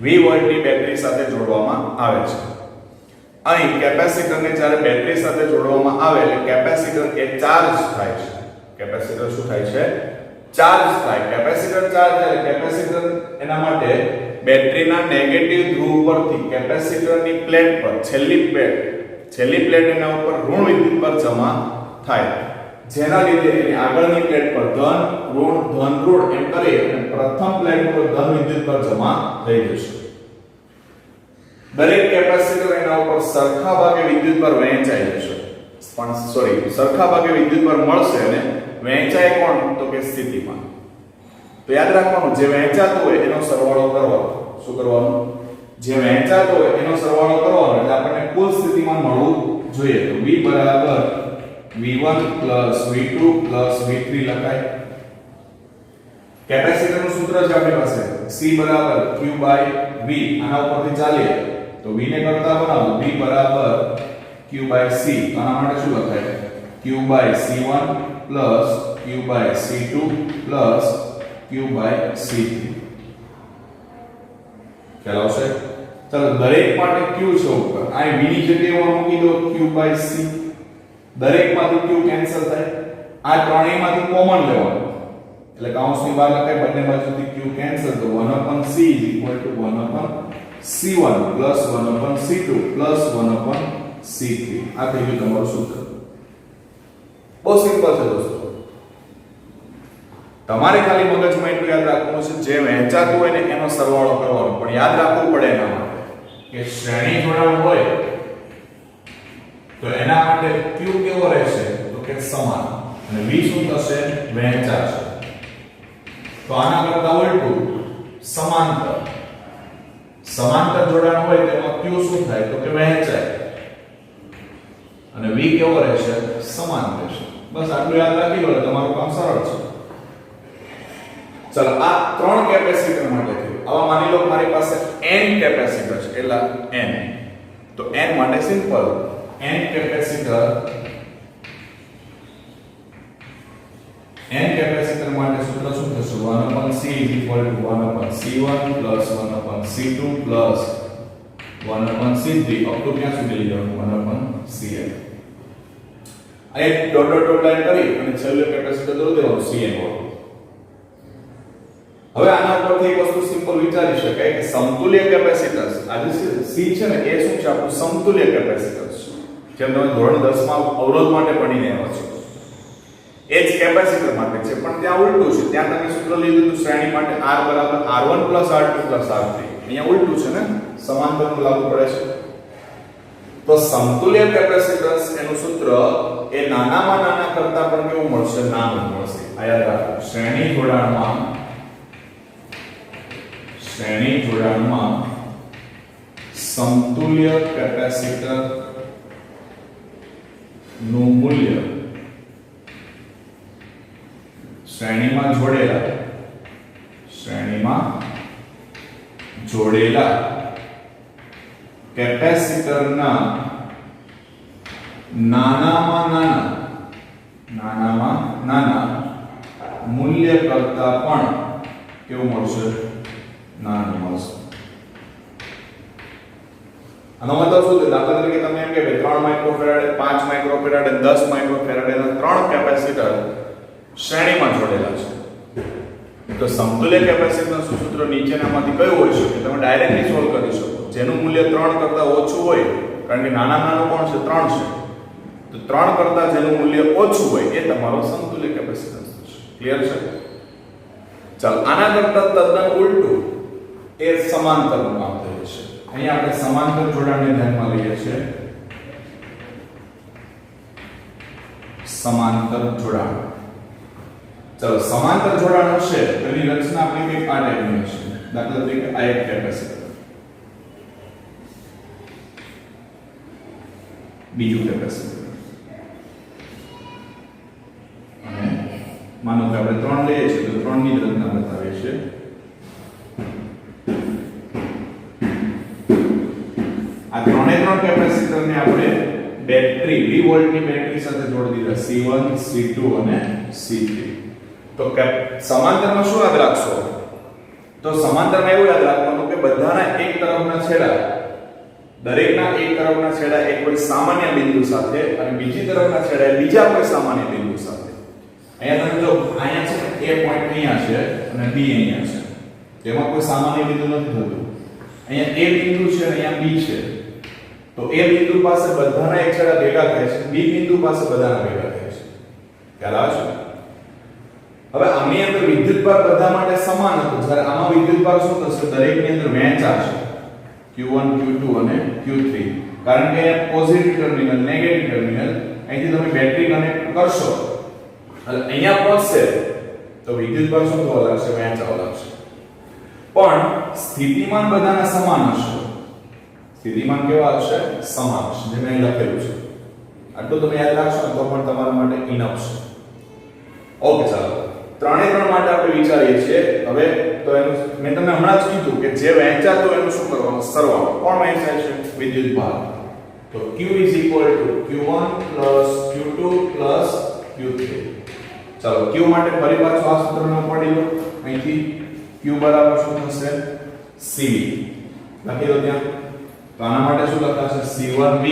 V વોલ્ટની બેટરી સાથે જોડવામાં આવે છે. અહીં કેપેસિટરને જ્યારે બેટરી સાથે જોડવામાં આવે એટલે કેપેસિટર એ ચાર્જ થાય છે. કેપેસિટર શું થાય છે? ચાર્જ થાય. કેપેસિટર ચાર્જ થાય. કેપેસિટર એના માટે બેટરીના નેગેટિવ ધ્રુવ પરથી કેપેસિટરની પ્લેટ પર છેલ્લી પ્લેટ એના ઉપર ઋણ વિદ્યુતભાર જમા થાય. જેના લીધે એની આગળની પ્લેટ પર ધન ઋણ એમ કરી અને પ્રથમ પ્લેટ પર ધન વિદ્યુતભાર જમા થઈ જશે. દરેક કેપેસિટર એના ઉપર સરખા ભાગે વિદ્યુતભાર વહેંચાઈ જશે. પણ સરખા ભાગે વિદ્યુતભાર મળશે અને વહેંચાય કોણ? તો કે સ્થિતિમાન. તો યાદ રાખવાનું જે વહેંચાતું હોય એનો સરવાળો કરવાનો. શું કરવાનું? જે વહેંચાતું હોય એનો સરવાળો કરવાનો એટલે આપણને કુલ સ્થિતિમાન મળવું જોઈએ. તો V બરાબર V1 V2 V3 લખાય. કેપેસિટરનું સૂત્ર છે આપણી પાસે C બરાબર Q by V. આના ઉપરથી ચાલીએ તો V ને કરતા બનાવો. V બરાબર Q by C. આના માટે શું લખાય? Q by C1 Q by C2 Q q/c3 ખ્યાલ આવશે? ચાલો દરેક માટે q છે ઉપર, આ v ની જગ્યાએ હું મૂકી દો q/c, દરેકમાંથી q કેન્સલ થાય, આ ત્રણેયમાંથી કોમન લેવાનું એટલે કૌંસની બહાર લખાય, બંને બાજુથી q કેન્સલ, તો 1/c = 1/c1 + 1/c2 + 1/c3 આ થઈ ગયું તમારું સૂત્ર. બહુ સિમ્પલ છે દોસ્તો. તમારે ખાલી મગજમાં એટલું યાદ રાખવાનું છે જે વહેંચાતું હોય ને એનો સરવાળો કરવાનો, પણ યાદ રાખવું પડે એના માટે કે શ્રેણી જોડાણ હોય તો એના માટે q કેવો રહેશે તો કે સમાન, અને v શું થશે વહેંચાશે. તો આના કરતા ઉલટું સમાંતર જોડાણ હોય તેમાં q શું થાય તો કે વહેંચાય, અને v કેવો રહેશે સમાન રહેશે. બસ આટલું યાદ રાખી લો તમારું કામ સરળ છે. ચલો આ ત્રણ કેપેસિટર માટે થયું. હવે માની લો મારી પાસે n કેપેસિટર છે, એટલા n, તો n માટે સિમ્પલ, n કેપેસિટર માટે સૂત્ર શું થશે 1/c = 1/c1 + 1/c2 + 1/c3 up to ક્યાં સુધી લઈ જવાનું 1/cn. આ એક ડોટ લાઈન કરી અને છેલ્લે કેપેસિટર દોરી દેવાનું cn વાળું. હવે આના ઉપરથી એક વસ્તુ સિમ્પલ વિચારી શકાય કે સમતુલ્ય કેપેસિટન્સ, આ જે c છે ને એ શું છે આપણું સમતુલ્ય કેપેસિટન્સ છે. જેમ તમે ધોરણ 10 માં અવરોધ માટે ભણીને આવ્યા છો એ જ કેપેસિટર માટે છે, પણ ત્યાં ઉલટું છે. ત્યાં તમે સૂત્ર લીધું હતું શ્રેણી માટે r = r1 + r2 + r3, અહીંયા ઉલટું છે ને, સમાંતરનું લાગુ પડે છે. તો સમતુલ્ય કેપેસિટન્સ એનું સૂત્ર એ નાનામાં નાના કરતા પણ કેવું મળશે નાનું મળશે. આ યાદ રાખો, શ્રેણી જોડાણમાં સમતુલ્ય કેપેસિટર નું મૂલ્ય શ્રેણીમાં જોડેલા કેપેસિટરના નાનામાં નાના મૂલ્ય કરતા પણ કેવું મળશે નાનું મળશે. આનો મતલબ શું છે? દાખલા તરીકે તમે એમ કે 3 માઇક્રોફેરાડે, 5 માઇક્રોફેરાડે, 10 માઇક્રોફેરાડે ના ત્રણ કેપેસિટર શ્રેણીમાં જોડેલા છે. તો સમતુલ્ય કેપેસિટન્સ સૂત્ર નીચેનામાંથી કયું હોઈ શકે? તમે ડાયરેક્ટલી સોલ્વ કરી શકો. જેનું મૂલ્ય 3 કરતા ઓછું હોય, કારણ કે નાનું કોણ છે 3 છે, તો 3 કરતા જેનું મૂલ્ય ઓછું હોય એ તમારો સમતુલ્ય કેપેસિટન્સ થશે. ક્લિયર છે? ચાલો આના કરતા તદ્દન ઉલટું એ સમાંતરનું કામ થાય છે. અહીંયા આપણે સમાંતર જોડાણને ધ્યાનમાં લઈએ છીએ. સમાંતર જોડાણ. ચલો સમાંતર જોડાણ હશે તેની રચના આપણી કંઈક આ ટાઈપની હશે. દાખલા તરીકે આ એક કેપેસિટર, બીજું કેપેસિટર, અને માનો કે આપણે 3 લઈએ છીએ તો 3 ની રચના બતાવીએ છીએ. આ ત્રણે ત્રણ કેપેસિટરને આપણે બેટરી 20 વોલ્ટની બેટરી સાથે જોડી દીધા, C1 C2 અને C3. તો સમાંતરમાં શું યાદ રાખશો? તો સમાંતરમાં એવું યાદ રાખવાનું કે બધાના એક તરફના છેડા, દરેકના એક તરફના છેડા એક કોઈ સામાન્ય બિંદુ સાથે અને બીજી તરફના છેડા બીજા કોઈ સામાન્ય બિંદુ સાથે. અહીંયા તમે જો અહીંયા છે A પોઈન્ટ અહીંયા છે અને B અહીંયા છે, તેમાં કોઈ સામાન્ય બિંદુ નથી થતું. અહીંયા A બિંદુ છે અને અહીંયા B છે, તો A બિંદુ પાસે બધાના એક છેડા ભેગા થાય છે, B બિંદુ પાસે બધાના ભેગા થાય છે. ખ્યાલ આવે છે? હવે આની અંદર વિદ્યુતભાર બધા માટે સમાન હતો, જ્યારે આમાં વિદ્યુતભાર શું થશે? દરેકની અંદર વહેંચાશે Q1 Q2 અને Q3, કારણ કે પોઝિટિવ ટર્મિનલ નેગેટિવ ટર્મિનલ અહીંથી તમે બેટરી કનેક્ટ કરશો એટલે અહીંયા પહોંચશે તો વિદ્યુતભાર શું થવા લાગશે? વહેંચાવા લાગશે. પણ સ્થિતિમાન બધાના સમાન હશે. સ્થિતિમાન કેવા હશે? સમાન હશે, જેમ અહીં લખેલું છે. આટલું તમે યાદ રાખશો તો પણ તમારા માટે ઇનફ છે. ઓકે, ચાલો ત્રણે ત્રણ માટે આપણે વિચારીએ છીએ. હવે તો એનું મેં તમને હમણાં જ કીધું કે જે વહેંચાતો એનું શું કરવાનું? સરવાળો. કોણ વહેંચાય છે? વિદ્યુતભાર. તો Q = Q1 + Q2 + Q3. ચાલો Q માટે ફરી પાછું આ સૂત્રને પડી લો. અહીંથી q બરાબર શું થશે cv લખી દો ત્યાં તો આના માટે શું લખાશે c1v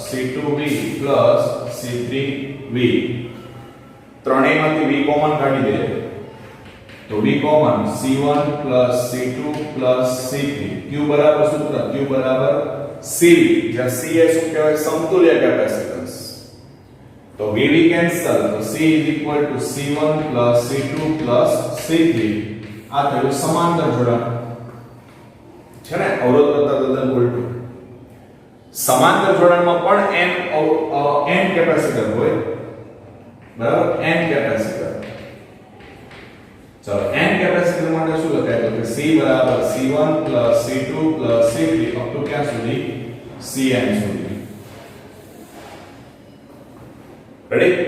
c2v c3v ત્રણેયમાંથી v common કાઢી દે તો v common c1 c2 c3 q બરાબર સૂત્ર q બરાબર cv જ્યાં c એ શું કહેવાય સમતુલ્ય કેપેસિટન્સ તો vv કેન્સલ તો c c1 c2 c3 આ થયું સમાંતર જોડાણ છે ને અવરોધ કરતા તદ્દન ઉલટું સમાંતર જોડાણમાં પણ n કેપેસિટર હોય બરાબર n કેપેસિટર ચલો n કેપેસિટર માટે શું લખાય તો કે c બરાબર c1 c2 c3 up to ક્યાં સુધી cn સુધી રેડી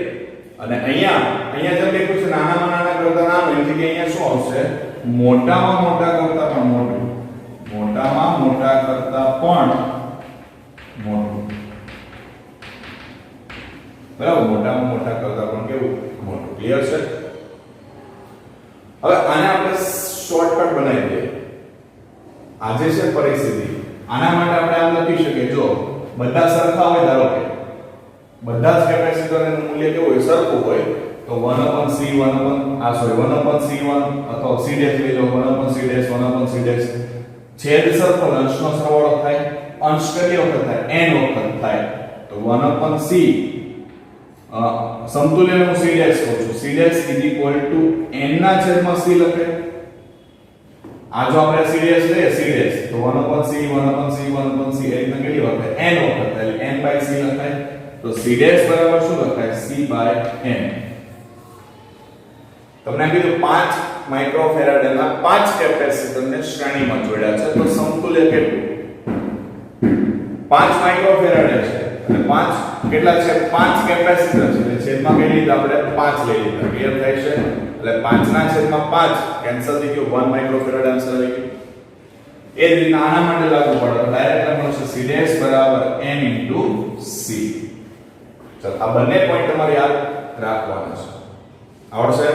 અને અહીંયા જેમ લખ્યું છે નાનામાં નાના કરતા નાનું એટલે કે અહીંયા શું આવશે મોટામાં મોટા કરતા પણ મોટું મોટામાં મોટા કરતા પણ મોટું બરાબર મોટામાં મોટા કરતા પણ કેવું મોટું ક્લિયર છે હવે આને આપણે શોર્ટકટ બનાવી દઈએ આજે છે પરિસ્થિતિ આના માટે આપણે આમ લખી શકીએ જો બધા સરખા હોય ધારો કે બધા જ કેપેસિટરનું મૂલ્ય કેવું હોય સરખું હોય તો 1/c 1/c1 અથવા c' લઈ લો 1/c' છેદ સરખો અંશનો સરવાળો થાય અંશ કેટલી વખત થાય n વખત થાય તો 1/c સમતુલ્યનું c' કહું છું c' n ના છેદમાં c લખે આ જો આપણે c' લઈએ c' તો 1/c 1/c 1/c એ રીતના કેટલી વખત n વખત થાય એટલે n/c લખાય તો c' બરાબર શું લખાય c/n તમને કીધું 5 માઇક્રોફેરાડેના 5 કેપેસિટરને શ્રેણીમાં જોડ્યા છે તો સમતુલ્ય કેટલું 5 માઇક્રોફેરાડે છે અને 5 કેટલા છે 5 કેપેસિટર છે એટલે છેદમાં કઈ લીધા આપણે 5 લઈ લીધા ક્લિયર થાય છે એટલે 5 ના છેદમાં 5 કેન્સલ થઈ ગયું 1 માઇક્રોફેરાડ આન્સર આવી ગયો એ જ રીતે આના માટે લાગુ પડે તો ડાયરેક્ટ મળશે c' બરાબર n c ચાલો આ બંને પોઈન્ટ તમારે યાદ રાખવાના છે આવડશે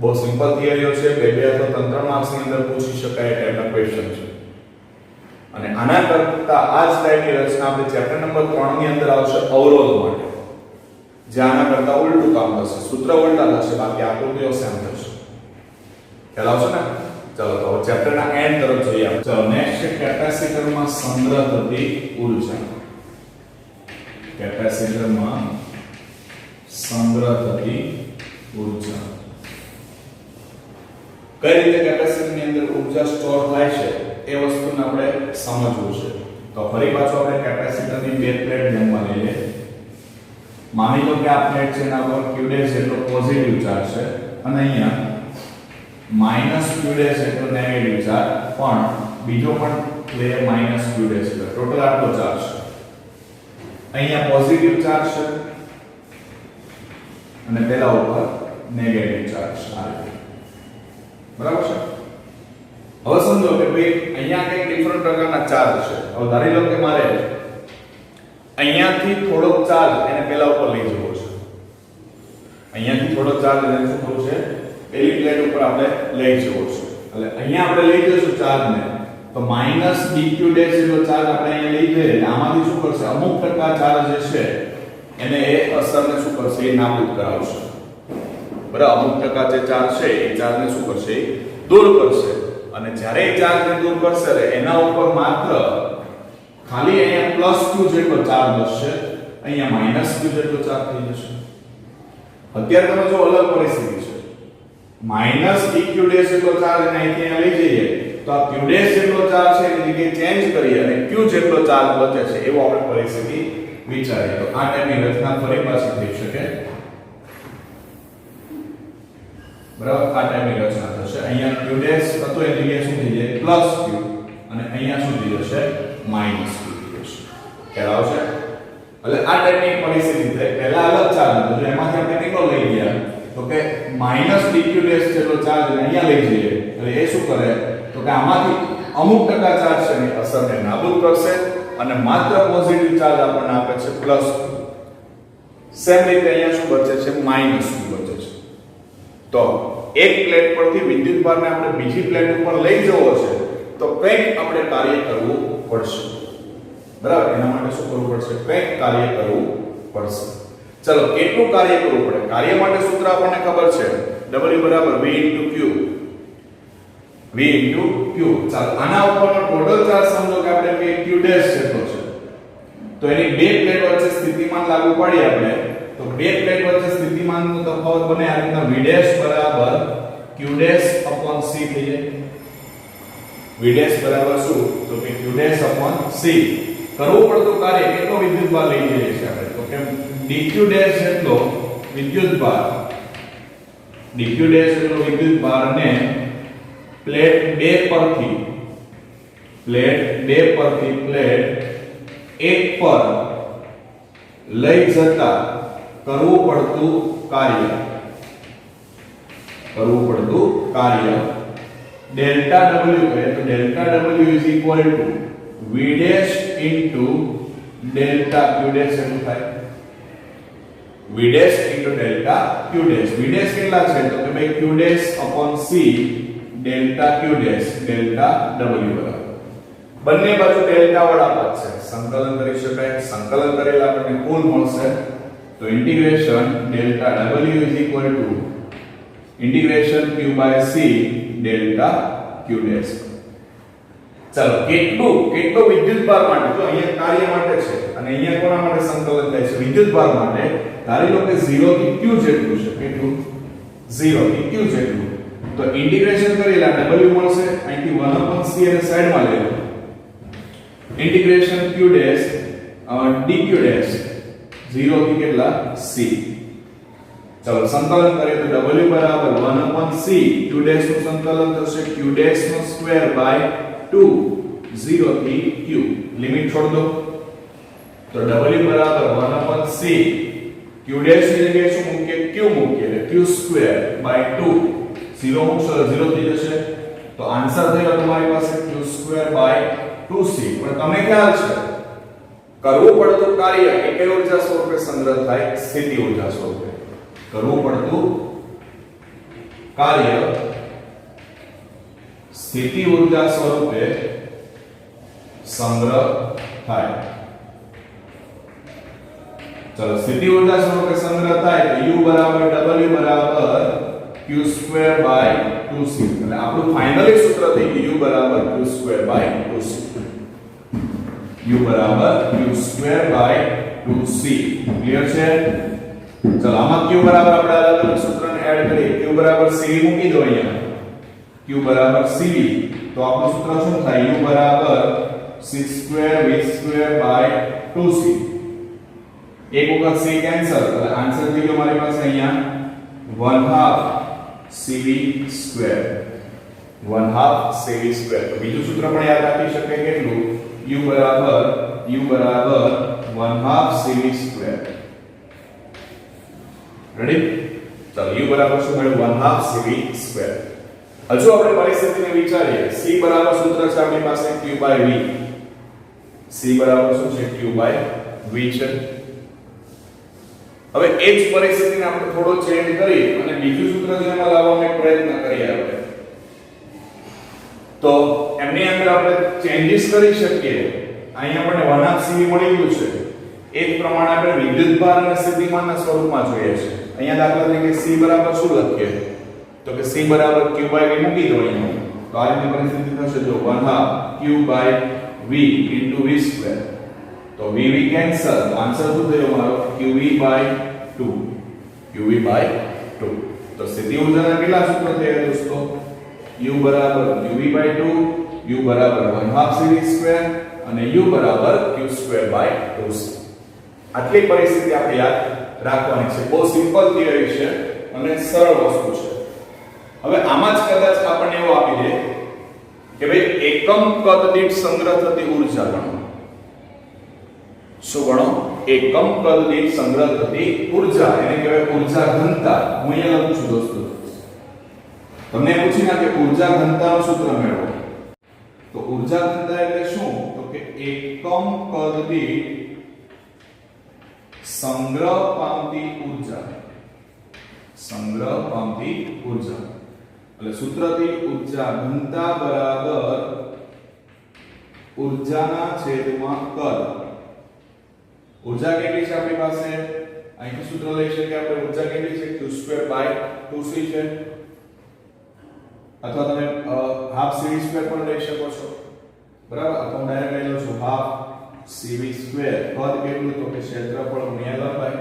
બહુ સિમ્પલ થિયરીઓ છે બે અથવા 3 માર્ક્સ ની અંદર પૂછી શકાય ટાઈપના ક્વેશ્ચન છે અને આના કરતા આ જ ટાઈપની રચના આપણે ચેપ્ટર નંબર 3 ની અંદર આવશે અવરોધ માટે જે આના કરતા ઉલટું કામ કરશે સૂત્ર ઉલટા થશે બાકી આકૃતિઓ સેમ થશે ખ્યાલ આવશે ને ચલો તો ચેપ્ટરના એન્ડ તરફ જઈએ ચલો નેક્સ્ટ કેપેસિટરમાં સંગ્રહ થતી ઊર્જા કેપેસિટરમાં સંગ્રહ થતી ઊર્જા કઈ રીતે કેપેસિટરની અંદર ઊર્જા સ્ટોર થાય છે એ વસ્તુને આપણે સમજવું છે તો ફરી પાછો આપણે કેપેસિટરની બે પ્લેટ ધ્યાનમાં લઈએ માની લો કે આ પ્લેટ છે એના પર q' જેટલો પોઝિટિવ ચાર્જ છે અને અહીંયા -q' જેટલો નેગેટિવ ચાર્જ પણ બીજો પણ પ્લેટ -q' છે ટોટલ આટલો ચાર્જ છે અહીંયા પોઝિટિવ ચાર્જ છે અને પેલા ઉપર નેગેટિવ ચાર્જ છે બરાબર છે હવે સમજો કે ભાઈ અહીંયા કંઈક ડિફરન્ટ પ્રકારના ચાર્જ છે હવે ધારી લો કે મારે અહીંયાથી થોડોક ચાર્જ એને પેલા ઉપર લઈ જવો છે અહીંયાથી થોડોક ચાર્જ એને શું કરવું છે પેલી પ્લેટ ઉપર આપણે લઈ જવો છે એટલે અહીંયા આપણે લઈ જઈશું ચાર્જને તો -dq' જેટલો ચાર્જ આપણે અહીંયા લઈ જઈએ એટલે આમાંથી શું કરશે અમુક ટકા ચાર્જ જે છે એને એ અસરને શું કરશે એ નાબૂદ કરાવશે બરાબર અમુક ટકા જે ચાર્જ છે એ ચાર્જને શું કરશે દૂર કરશે અને જ્યારે એ ચાર્જને દૂર કરશે એના ઉપર માત્ર ખાલી અહીંયા +q જેટલો ચાર્જ હશે અહીંયા -q જેટલો ચાર્જ થઈ જશે અત્યારે તમે જો અલગ પરિસ્થિતિ છે -dq' જેટલો ચાર્જ અહીંથી અહીંયા લઈ જઈએ તો આ q' જેટલો ચાર્જ છે એની જગ્યાએ ચેન્જ કરી અને q જેટલો ચાર્જ બચે છે એવો આપણે પરિસ્થિતિ વિચારીએ તો આ ટાઈપની રચના ફરી પાછી થઈ શકે બરાબર આ ટાઈપની રચના થશે અહીંયા q' હતો એની જગ્યાએ શું થઈ જાય +q અને અહીંયા શું થઈ જશે -q થઈ જશે ખ્યાલ આવશે એટલે આ ટાઈપની પરિસ્થિતિ થાય પહેલા અલગ ચાર્જ હતો જો એમાંથી આપણે કેટલો લઈ ગયા તો કે -dq' જેટલો ચાર્જ અહીંયા લઈ જઈએ એટલે એ શું કરે તો કે આમાંથી અમુક ટકા ચાર્જ છે એની અસરને નાબૂદ કરશે અને માત્ર પોઝિટિવ ચાર્જ આપણને આપે છે +q સેમ રીતે અહીંયા શું બચે છે -q બચે છે તો એક પ્લેટ પરથી વિદ્યુત ભારને આપણે બીજી પ્લેટ ઉપર લઈ જવો છે તો કંઈક આપણે કાર્ય કરવું પડશે, બરાબર? એના માટે શું કરવું પડશે? કંઈક કાર્ય કરવું પડશે. ચલો, કેટલું કાર્ય કરવું પડે? કાર્ય માટે સૂત્ર આપણને ખબર છે, W બરાબર V * Q. V * Q. ચાલો, આના ઉપરનો ટોટલ ચાર્જ સમજો કે આપણે કે Q ડેશ જેટલો છે. તો એની બે પ્લેટ વચ્ચે સ્થિતિમાન લાગુ પાડીએ આપણે, તો બે પ્લેટ વચ્ચે સ્થિતિમાનનો તફાવત બને આ રીતના V ડેશ બરાબર Q ડેશ upon C થઈ જાય. V ડેશ બરાબર શું? તો કે Q ડેશ upon C. કરવું પડતું કાર્ય કેટલો વિદ્યુતભાર લઈ જઈએ છીએ આપણે? તો કે dq ડેશ જેટલો વિદ્યુતભાર, dq ડેશ જેટલો વિદ્યુતભારને પ્લેટ 2 પરથી પ્લેટ 1 પર લઈ જતા કરવું પડતું કાર્ય ડેલ્ટા W કહે. તો delta W is equal to V dash into delta Q dash શું થાય? V dash into delta Q dash. V dash કેટલા છે? તો કે ભાઈ Q dash upon C delta Q dash delta W બરાબર. બંને બાજુ ડેલ્ટા વડા પદ છે, સંકલન કરી શકાય. સંકલન કરેલા આપણને કુલ મળશે. તો integration delta W is equal to integration Q by C delta Q dash. ચાલો, કેટલો વિદ્યુતભાર માટે? જો અહીંયા કાર્ય માટે છે અને અહીંયા કોના માટે સંકલન થાય છે? વિદ્યુતભાર માટે. ધારી લો કે 0 થી Q જેટલું છે. કેટલું? 0 થી Q જેટલું. તો ઇન્ટિગ્રેશન કરેલા W મળશે, અહીંથી 1/c અને સાઈડમાં લઈ લો. Integration Q dash dq dash 0 થી કેટલા? C. ચલો, સંકલન કરીએ તો W બરાબર 1/c Q ડેશ નું સંકલન થશે Q ડેશ નો સ્ક્વેર બાય 2 0 થી Q. લિમિટ છોડ દો. તો W બરાબર 1/c Q ડેશ ની જગ્યાએ શું મૂકીએ? Q મૂકીએ એટલે Q સ્ક્વેર બાય 2. 0 મૂકશો 0 થઈ જશે. તો આન્સર થયો તમારી પાસે Q સ્ક્વેર બાય 2c. પણ તમને ખ્યાલ છે કરવું પડતું કાર્ય એ કઈ ઊર્જા સ્વરૂપે સંગ્રહ થાય? સ્થિતિ ઊર્જા સ્વરૂપે. કરવું પડતું કાર્ય સ્થિતિ ઊર્જા સ્વરૂપે સંગ્રહ થાય. ચલો, સ્થિતિ ઊર્જા સ્વરૂપે સંગ્રહ થાય તો U બરાબર W બરાબર Q સ્ક્વેર બાય 2c. એટલે આપણું ફાઇનલી સૂત્ર થઈ ગયું U બરાબર Q square by 2c. U બરાબર Q square by 2c. Clear છે? ચલો, આમાં Q બરાબર આપણે અલગ અલગ સૂત્રને એડ કરીએ. Q બરાબર CV મૂકી દો અહીંયા. Q બરાબર CV. તો આપણું સૂત્ર શું થાય? U બરાબર c square v square by 2c. એક વખત c કેન્સલ એટલે આન્સર થઈ ગયો મારી પાસે અહીંયા 1/2 CV સ્ક્વેર. 1/2 CV square. તો બીજું સૂત્ર પણ યાદ રાખી શકાય કેટલું? U બરાબર 1/2 CV સ્ક્વેર. રેડી? ચાલો, U બરાબર શું મળ્યું? 1/2 CV સ્ક્વેર. હજુ આપણે પરિસ્થિતિને વિચારીએ. C બરાબર સૂત્ર છે આપણી પાસે Q by V. C બરાબર શું છે? Q by V છે. હવે એ જ પરિસ્થિતિને આપણે થોડો ચેન્જ કરી અને બીજું સૂત્ર જેમાં લાવવાનો પ્રયત્ન કરીએ આપણે. તો એમની અંદર આપણે ચેન્જીસ કરી શકીએ. અહીંયા આપણને 1/2 CV મળી ગયું છે. એ જ પ્રમાણે આપણે વિદ્યુતભાર અને સ્થિતિમાનના સ્વરૂપમાં જોઈએ છે. અહીંયા દાખલા તરીકે C બરાબર શું લખીએ? તો કે C બરાબર Q by V મૂકી દો અહીંયા. તો આ રીતની પરિસ્થિતિ થશે. જો 1/2 Q by V into V square. તો V કેન્સલ. આન્સર શું થયો મારો? QV by 2. QV by 2. તો સ્થિતિ ઊર્જાના કેટલા સૂત્ર થયા દોસ્તો? U બરાબર QV by 2, U બરાબર 1/2 CV square અને U બરાબર Q square by 2c. આટલી પરિસ્થિતિ આપણે યાદ રાખવાની છે. બહુ સિમ્પલ થિયરી છે અને સરળ વસ્તુ છે. હવે આમાં જ કદાચ આપણને એવું આપી દે કે ભાઈ એકમ કદ દીઠ સંગ્રહ થતી ઊર્જા ગણો. શું ગણો? એકમ કદ દીઠ સંગ્રહ થતી ઊર્જા. એને કહેવાય ઊર્જા ઘનતા. હું અહીંયા લખું છું દોસ્તો. તમને પૂછી ના કે ઊર્જા ઘનતાનું સૂત્ર મેળવો. તો ઊર્જા ઘનતા એટલે શું? તો કે એકમ કદ દીઠ સંગ્રહ પામતી ઊર્જા. સંગ્રહ પામતી ઊર્જા. એટલે સૂત્રથી ઉર્જા ઘનતા બરાબર ઉર્જાના છેદમાં કદ. ઉર્જા કેટલી છે આપણી પાસે? અહીંથી સૂત્ર લઈ શકીએ આપણે. ઉર્જા કેટલી છે? q2/2c છે, અથવા તમે હાફ cv2 પણ લઈ શકો છો, બરાબર. અથવા ડાયરેક્ટ લઈ લો છો હાફ cv2. કદ કેટલું? તો કે ક્ષેત્રફળ ગુણ્યા લંબાઈ.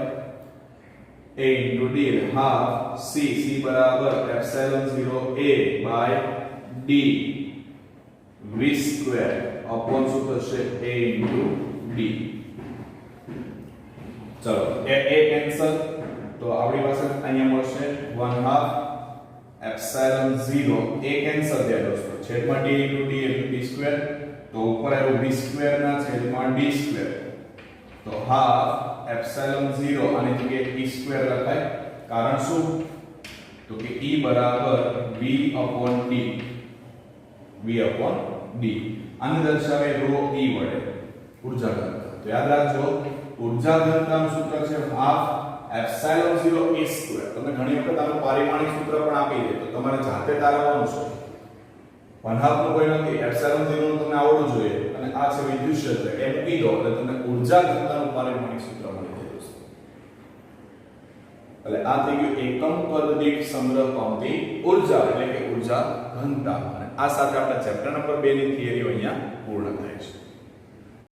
a into d half c બરાબર epsilon 0a / d v2 upon શું થશે? a into d. ચલો a કેન્સલ, તો આપણી પાસે અહીંયા મળશે 1/2 epsilon 0 a કેન્સલ થયા દોસ્તો. છેદમાં d into d એટલે d2. તો ઉપર આવ્યું v2 ના છેદમાં d2. તો half epsilon 0 આની જગ્યાએ e2 લખાય. કારણ શું? તો કે e બરાબર v upon d. આને દર્શાવે ρ e વડે, ઊર્જા ઘનતા. તો યાદ રાખજો, ઊર્જા ઘનતાનું સૂત્ર છે half epsilon 0 e2. તમને ઘણી વખત આનું પારિમાણિક સૂત્ર પણ આપી દે, તો તમારે જાતે તારવવાનું છે. 1/2 નું કોઈ નથી, epsilon 0 નું તમને આવડવું જોઈએ, અને આ છે વિદ્યુત ક્ષેત્ર. એ મૂકી દો એટલે તમને ઊર્જા ઘનતાનું પારિમાણિક સૂત્ર મળી જાય દોસ્તો. એટલે આ થઈ ગયું એકમ પદ દીઠ સંગ્રહ પામતી ઊર્જા, એટલે કે ઊર્જા ઘનતા. અને આ સાથે આપણા ચેપ્ટર નંબર 2 ની થિયરી અહીંયા પૂર્ણ થાય છે.